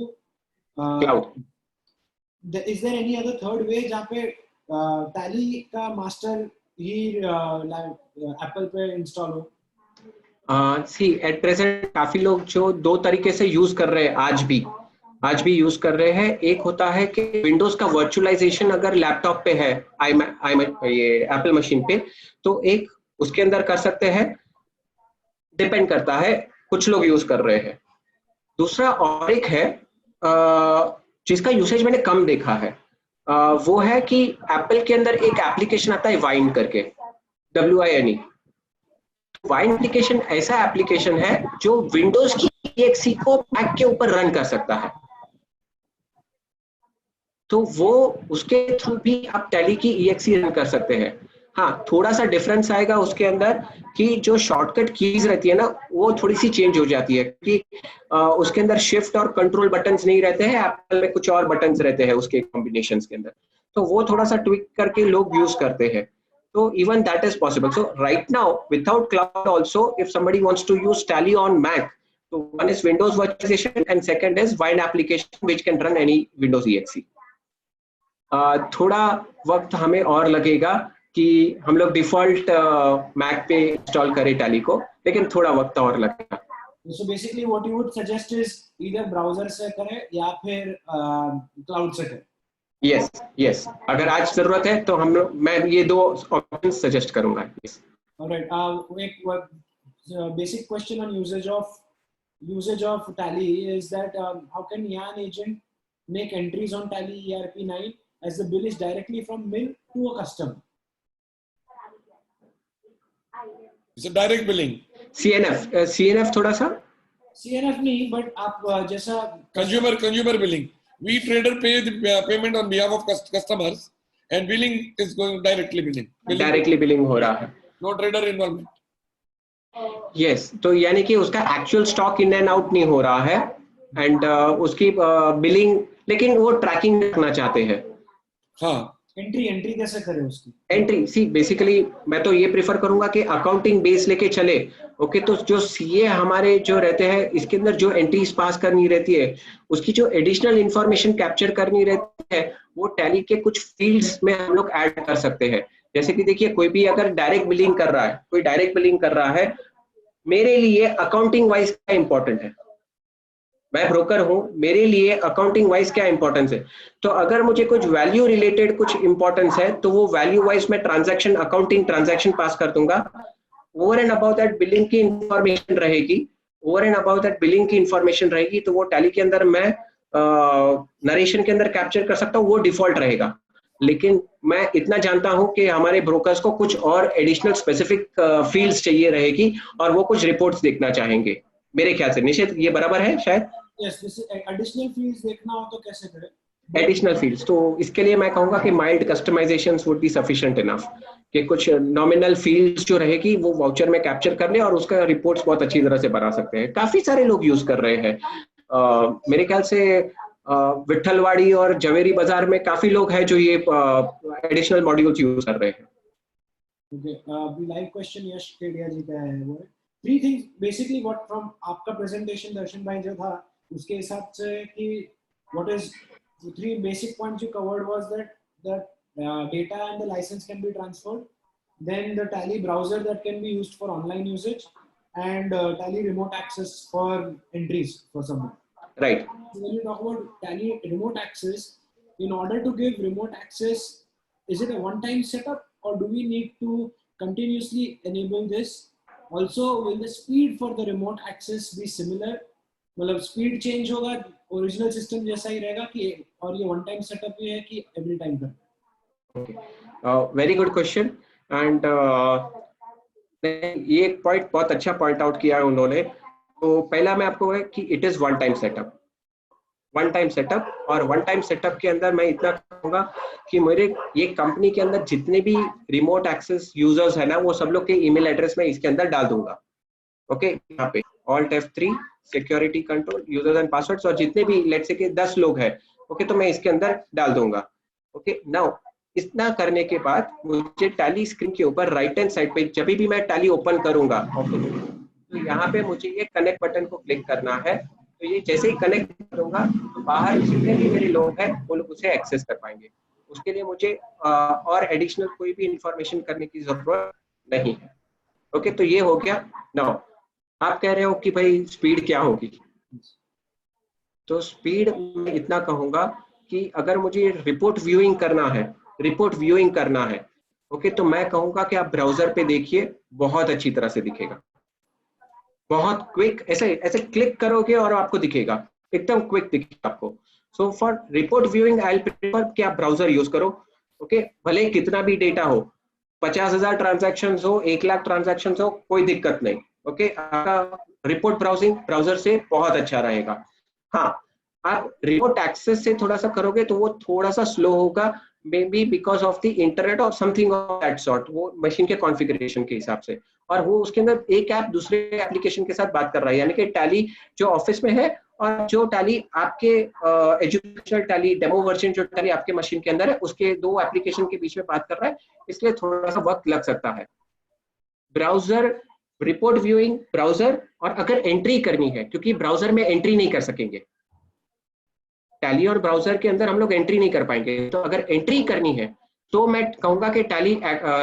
cloud. Is there any other third way जहाँ पे टैली का मास्टर ही एप्पल पे इंस्टॉल हो? सी एट प्रेजेंट काफी लोग जो दो तरीके से यूज कर रहे हैं, आज भी यूज कर रहे हैं। एक होता है कि विंडोज का वर्चुअलाइजेशन अगर लैपटॉप पे है, ये एप्पल मशीन पे, तो एक उसके अंदर कर सकते हैं, डिपेंड करता है, कुछ लोग यूज कर रहे हैं। दूसरा और एक है जिसका यूसेज मैंने कम देखा है, वो है कि एप्पल के अंदर एक एप्लीकेशन आता है वाइन करके, WINE। वाइन एप्लीकेशन ऐसा एप्लीकेशन है जो विंडोज की EXE को मैक के ऊपर रन कर सकता है। तो वो उसके थ्रू भी आप टैली की EXE रन कर सकते हैं। हाँ, थोड़ा सा डिफरेंस आएगा उसके अंदर कि जो शॉर्टकट कीज रहती है ना, वो थोड़ी सी चेंज हो जाती है कि उसके अंदर शिफ्ट और कंट्रोल बटन्स नहीं रहते हैं, एप्पल में कुछ और बटन्स रहते हैं उसके कॉम्बिनेशंस के अंदर। तो वो थोड़ा सा ट्विक करके लोग यूज करते हैं। So even that is possible. So right now, without cloud also, if somebody wants to use Tally on Mac, so one is Windows virtualization and second is Wine application which can run any Windows EXE. थोड़ा वक्त हमें और लगेगा कि हम लोग default Mac पे install करें टैली को, लेकिन थोड़ा वक्त और लगेगा। So basically what you would suggest is either browser से करें या फिर cloud से करें। यस, अगर आज जरूरत है तो हम लोग, मैं ये दो ऑप्शन सजेस्ट करूंगा। yes. Alright, एक basic question on usage of Tally is that how can Yarn agent make entries on Tally ERP9 as the bill is directly from mill to a customer? It's a direct billing. CNF थोड़ा सा CNF नहीं, but आप जैसा Consumer billing. We trader pay the payment on behalf of customers and billing is going directly billing. Directly billing हो रहा है। No trader involvement. Yes, तो यानी कि उसका actual stock in and out नहीं हो रहा है एंड उसकी बिलिंग, लेकिन वो ट्रैकिंग रखना चाहते हैं। हाँ, एंट्री कैसे करें उसकी? एंट्री सी बेसिकली मैं तो ये प्रेफर करूंगा कि अकाउंटिंग बेस लेके चले। ओके, तो जो सीए हमारे जो रहते हैं, इसके अंदर जो एंट्रीज पास करनी रहती है, उसकी जो एडिशनल इंफॉर्मेशन कैप्चर करनी रहती है, वो टैली के कुछ फील्ड्स में हम लोग ऐड कर सकते हैं। जैसे कि देखिए, कोई भी अगर डायरेक्ट बिलिंग कर रहा है, मेरे लिए अकाउंटिंग वाइज क्या इंपॉर्टेंट है, मैं ब्रोकर हूं, मेरे लिए अकाउंटिंग वाइज क्या इंपॉर्टेंस है। तो अगर मुझे कुछ वैल्यू रिलेटेड कुछ इंपॉर्टेंस है, तो वो वैल्यू वाइज मैं अकाउंटिंग ट्रांजैक्शन पास कर दूंगा। Over and about that billing की इंफॉर्मेशन रहेगी, तो वो टैली के अंदर मैं नरेशन के अंदर कैप्चर कर सकता हूँ, वो डिफॉल्ट रहेगा। लेकिन मैं इतना जानता हूं कि हमारे ब्रोकर्स को कुछ और एडिशनल स्पेसिफिक फील्ड्स चाहिए रहेगी और वो कुछ रिपोर्ट्स देखना चाहेंगे, मेरे ख्याल से। निश्चित ये बराबर है शायद? Yes, this is additional fields देखना हो तो कैसे करें? एडिशनल फील्ड्स, तो इसके लिए मैं कहूंगा कि mild customisations would be sufficient enough, कि कुछ नॉमिनल फील्ड्स जो रहेगी वो वाउचर में कैप्चर कर ले और उसका रिपोर्ट्स बहुत अच्छी तरह से बना सकते हैं। काफी सारे लोग यूज कर रहे हैं, मेरे ख्याल से विठलवाड़ी और जवेरी बाजार में काफी लोग हैं जो ये एडिशनल मॉड्यूल्स यूज कर रहे हैं। Okay, live question यश केडिया जी का है, वो three things basically what from आपका presentation दर्शन भाई जो था उसके हिसाब से कि what is the three basic points you covered was that data and the license can be transferred, then the Tally browser that can be used for online usage, and Tally remote access for entries for someone. Right. So when you talk about Tally remote access, in order to give remote access, is it a one-time setup or do we need to continuously enable this? Also, will the speed for the remote access be similar? मतलब speed change होगा, original system जैसा ही रहेगा कि और ये one-time setup ही है कि every time करना? Very good question and ये एक पॉइंट बहुत अच्छा पॉइंट आउट किया है उन्होंने. तो पहला मैं आपको है कि it is one time setup, one time setup. और वन टाइम सेटअप के अंदर मैं इतना कहूंगा कि मेरे ये कंपनी के अंदर जितने भी रिमोट एक्सेस यूजर्स है ना, वो सब लोग के ईमेल एड्रेस में इसके अंदर डाल दूंगा. ओके, यहाँ पे Alt F3 security control users and passwords, और जितने भी लेट्स से कि 10 लोग हैं, ओके, तो मैं इसके अंदर डाल दूंगा. ओके, नाउ इतना करने के बाद मुझे टैली स्क्रीन के ऊपर राइट हैंड साइड पे जब भी मैं टैली ओपन करूंगा, तो यहाँ पे मुझे ये कनेक्ट बटन को क्लिक करना है. तो ये जैसे ही कनेक्ट करूंगा तो बाहर जितने भी मेरे लोग हैं वो लोग उसे एक्सेस कर पाएंगे. उसके लिए मुझे और एडिशनल कोई भी इंफॉर्मेशन करने की जरूरत नहीं है. ओके, तो ये हो गया. नाउ आप कह रहे हो कि भाई स्पीड क्या होगी, तो स्पीड में इतना कहूंगा कि अगर मुझे रिपोर्ट व्यूइंग करना है, ओके, तो मैं कहूंगा कि आप ब्राउजर पे देखिए, बहुत अच्छी तरह से दिखेगा, बहुत क्विक. ऐसे क्लिक करोगे और आपको दिखेगा, एकदम क्विक दिखेगा आपको. So for report viewing I prefer कि आप ब्राउजर यूज करो. ओके, भले कितना भी डेटा हो, 50,000 ट्रांजैक्शन हो, 1,00,000 ट्रांजैक्शन हो, कोई दिक्कत नहीं. ओके, आपका रिपोर्ट ब्राउजिंग ब्राउजर से बहुत अच्छा रहेगा. हाँ, आप रिमोट एक्सेस से थोड़ा सा करोगे तो वो थोड़ा सा स्लो होगा, may be because of the internet और समथिंग ऑफ दैट सॉर्ट, वो मशीन के कॉन्फ़िगरेशन के हिसाब से. और वो उसके अंदर एक ऐप दूसरे एप्लीकेशन के साथ बात कर रहा है, यानी कि टैली जो ऑफिस में है और जो टैली आपके एजुकेशनल टैली डेमो वर्जन जो टैली आपके मशीन के अंदर है, उसके दो एप्लीकेशन के बीच में बात कर रहा है, इसलिए थोड़ा सा वक्त लग सकता है. ब्राउजर रिपोर्ट व्यूइंग ब्राउजर, और अगर एंट्री करनी है, क्योंकि ब्राउजर में एंट्री नहीं कर सकेंगे, टैली और ब्राउजर के अंदर हम लोग एंट्री नहीं कर पाएंगे, तो अगर एंट्री करनी है तो मैं कहूंगा कि टैली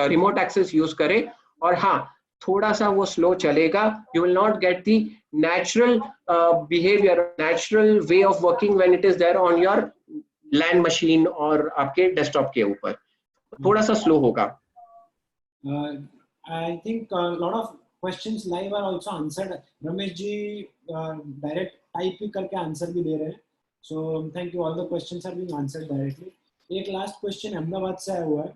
रिमोट एक्सेस यूज करे. और हाँ, थोड़ा सा वो स्लो चलेगा, you will not get the natural behaviour, natural way of working when it is there on your land machine और आपके डेस्कटॉप के ऊपर, थोड़ा सा स्लो होगा. I think a lot of questions live are also answered. Ramesh ji direct type भी करके answer भी दे रहे हैं. So thank you, all the questions are being answered directly. एक लास्ट क्वेश्चन अहमदाबाद से आया हुआ है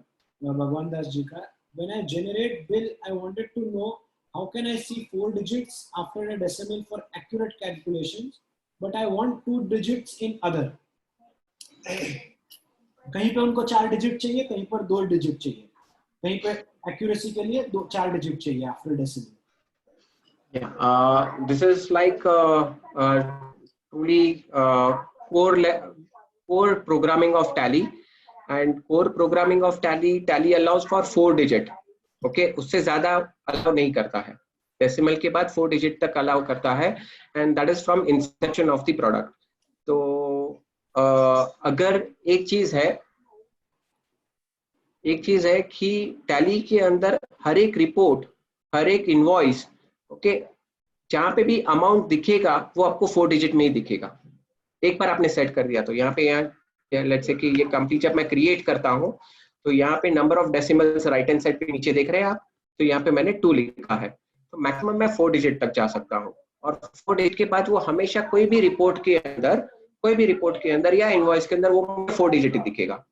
भगवान दास जी का. When I generate bill, I wanted to know how can I see 4 digits after a decimal for accurate calculations, but I want 2 digits in other. कहीं पे उनको 4 डिजिट चाहिए, कहीं पर 2 डिजिट चाहिए, कहीं पे एक्यूरेसी के लिए 4 डिजिट चाहिए after decimal. Yeah, this is like truly core programming of Tally, and core programming of Tally allows for 4 digit. Okay, उससे ज्यादा अलाउ नहीं करता है, डेसिमल के बाद 4 डिजिट तक अलाउ करता है, and that is from Inception of the product. तो अगर एक चीज है कि टैली के अंदर हर एक रिपोर्ट, हर एक इनवॉइस, ओके, जहां पे भी अमाउंट दिखेगा वो आपको 4 डिजिट में ही दिखेगा. एक बार आपने सेट कर दिया तो यहाँ पे लेट्स से कि ये कंप्लीट जब मैं क्रिएट करता हूँ, तो यहाँ पे number of decimals right hand side पे नीचे देख रहे हैं आप, तो यहाँ पे मैंने 2 लिखा है, तो मैक्सिमम मैं 4 डिजिट तक जा सकता हूँ. और 4 डिजिट के बाद वो हमेशा कोई भी रिपोर्ट के अंदर या इनवॉइस के अंदर वो 4 डिजिट दिखेगा.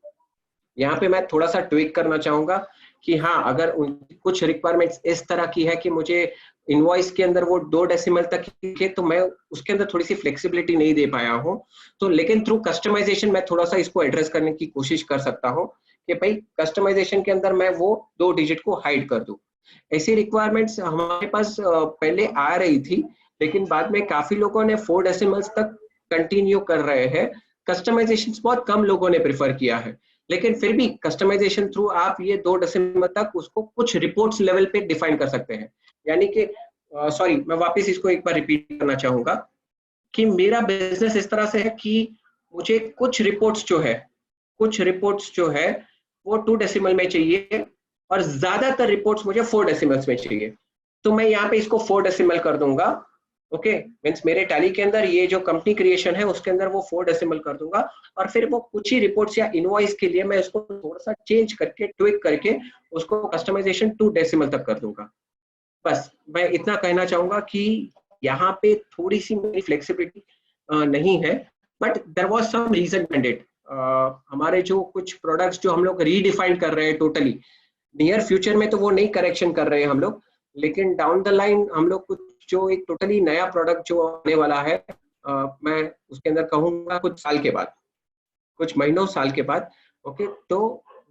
यहाँ पे मैं थोड़ा सा ट्विक करना चाहूंगा कि हाँ, अगर कुछ रिक्वायरमेंट्स इस तरह की है कि मुझे इनवॉइस के अंदर वो 2 डेसिमल तक दिखे, तो मैं उसके अंदर थोड़ी सी फ्लेक्सिबिलिटी नहीं दे पाया हूँ, तो लेकिन थ्रू कस्टमाइजेशन मैं थोड़ा सा इसको एड्रेस करने की कोशिश कर सकता हूँ कि भाई कस्टमाइजेशन के अंदर मैं वो 2 डिजिट को हाइड कर दूं. ऐसी रिक्वायरमेंट्स हमारे पास पहले आ रही थी, लेकिन बाद में काफी लोगों ने 4 डेसिमल्स तक कंटिन्यू कर रहे हैं. कस्टमाइजेशन बहुत कम लोगों ने प्रेफर किया है, लेकिन फिर भी कस्टमाइजेशन थ्रू आप ये 2 डेसिमल तक उसको कुछ रिपोर्ट्स लेवल पे डिफाइन कर सकते हैं. यानी कि सॉरी, मैं वापस इसको एक बार रिपीट करना चाहूंगा कि मेरा बिजनेस इस तरह से है कि मुझे कुछ रिपोर्ट्स जो है वो 2 डेसिमल में चाहिए और ज्यादातर रिपोर्ट्स मुझे 4 डेसिमल्स में चाहिए. तो मैं यहाँ पे इसको 4 डेसिमल कर दूंगा ओके मीन्स मेरे टैली के अंदर ये जो कंपनी क्रिएशन है उसके अंदर वो 4 डेसिमल कर दूंगा, और फिर वो कुछ ही रिपोर्ट्स या इनवॉइस के लिए मैं इसको थोड़ा सा चेंज करके ट्विक करके उसको कस्टमाइजेशन 2 डेसिमल तक कर दूंगा। बस मैं इतना कहना चाहूंगा कि यहाँ पे थोड़ी सी मेरी फ्लेक्सिबिलिटी नहीं है, but there was some reason behind it. हमारे जो कुछ प्रोडक्ट्स जो हम लोग रीडिफाइन कर रहे हैं टोटली, नियर फ्यूचर में तो वो नहीं करेक्शन कर रहे हैं हम लोग, लेकिन डाउन द लाइन हम लोग कुछ जो एक टोटली नया प्रोडक्ट जो आने वाला है, मैं उसके अंदर कहूंगा कुछ साल के बाद, कुछ महीनों साल के बाद, ओके, तो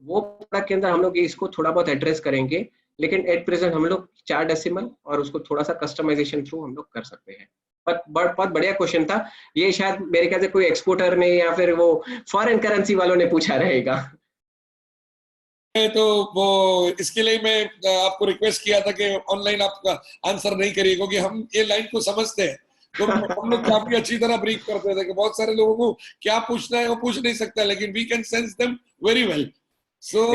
वो प्रोडक्ट के अंदर हम लोग इसको थोड़ा बहुत एड्रेस करेंगे, लेकिन एट प्रेजेंट हम लोग 4 डेसिमल और उसको थोड़ा सा कस्टमाइजेशन थ्रू हम लोग कर सकते हैं। बहुत बढ़िया क्वेश्चन था ये, शायद मेरे ख्याल से कोई एक्सपोर्टर ने या फिर वो फॉरेन करेंसी वालों ने पूछा रहेगा। तो वो इसके लिए मैं आपको रिक्वेस्ट किया था कि ऑनलाइन आपका आंसर नहीं करिए, क्योंकि हम ये लाइन को समझते हैं, तो हम लोग काफी अच्छी तरह ब्रीफ करते थे कि बहुत सारे लोगों को क्या पूछना है वो पूछ नहीं सकता, लेकिन we can sense them very well. So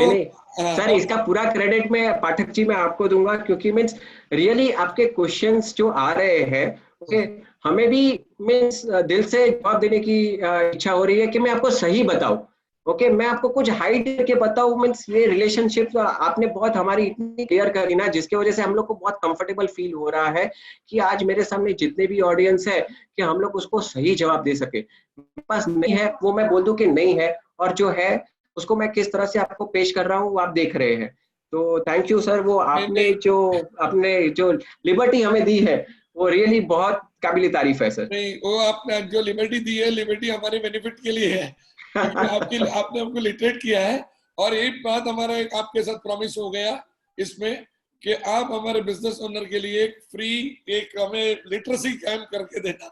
sir इसका पूरा क्रेडिट मैं पाठक जी मैं आपको दूंगा, क्योंकि मीन्स रियली आपके क्वेश्चंस जो आ रहे हैं, ओके, हमें भी मीन्स दिल से जवाब देने की इच्छा हो रही है कि मैं आपको सही बताऊं, ओके, मैं आपको कुछ हाइड करके बताऊं, मीन्स ये रिलेशनशिप आपने बहुत हमारी इतनी क्लियर करी ना, जिसके वजह से हम लोग को बहुत कंफर्टेबल फील हो रहा है कि आज मेरे सामने जितने भी ऑडियंस है कि हम लोग उसको सही जवाब दे सके। मेरे पास नहीं है वो मैं बोल दूं कि नहीं है, और जो है उसको मैं किस तरह से आपको पेश कर रहा हूँ वो आप देख रहे हैं। तो थैंक यू सर, वो आपने जो लिबर्टी हमें दी है वो रियली बहुत काबिल तारीफ है सर। नहीं, वो आपने जो लिबर्टी दी है, लिबर्टी हमारे बेनिफिट के लिए है, क्योंकि आपने हमको लिटरेट किया है, और एक बात हमारा एक आपके साथ प्रॉमिस हो गया इसमें कि आप हमारे बिजनेस ओनर के लिए एक फ्री एक हमें लिटरेसी कैंप करके देना,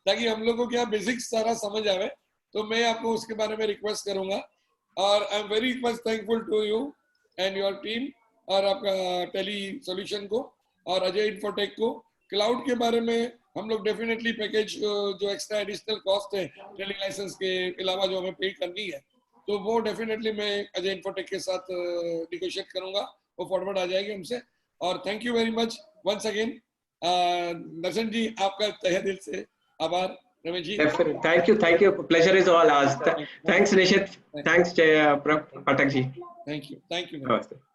ताकि हम लोग को क्या बेसिक्स सारा समझ आवे। तो मैं आपको उसके बारे में रिक्वेस्ट करूंगा, और I am very much thankful to you and your team, और आपका टेली सॉल्यूशन को और अजय इन्फोटेक को। क्लाउड के बारे में हम लोग डेफिनेटली पैकेज जो एक्स्ट्रा एडिशनल कॉस्ट है टेली लाइसेंस के अलावा जो हमें पे करनी है, तो वो डेफिनेटली मैं अजय इन्फोटेक के साथ निगोशिएट करूंगा, वो फॉरवर्ड आ जाएगी हमसे। और thank you very much once again Darshan ji, आपका तहे दिल से आभार। Ramesh ji, thank you, pleasure is all ours. Thanks Nishit, thanks Pathak ji, thank you. नमस्ते।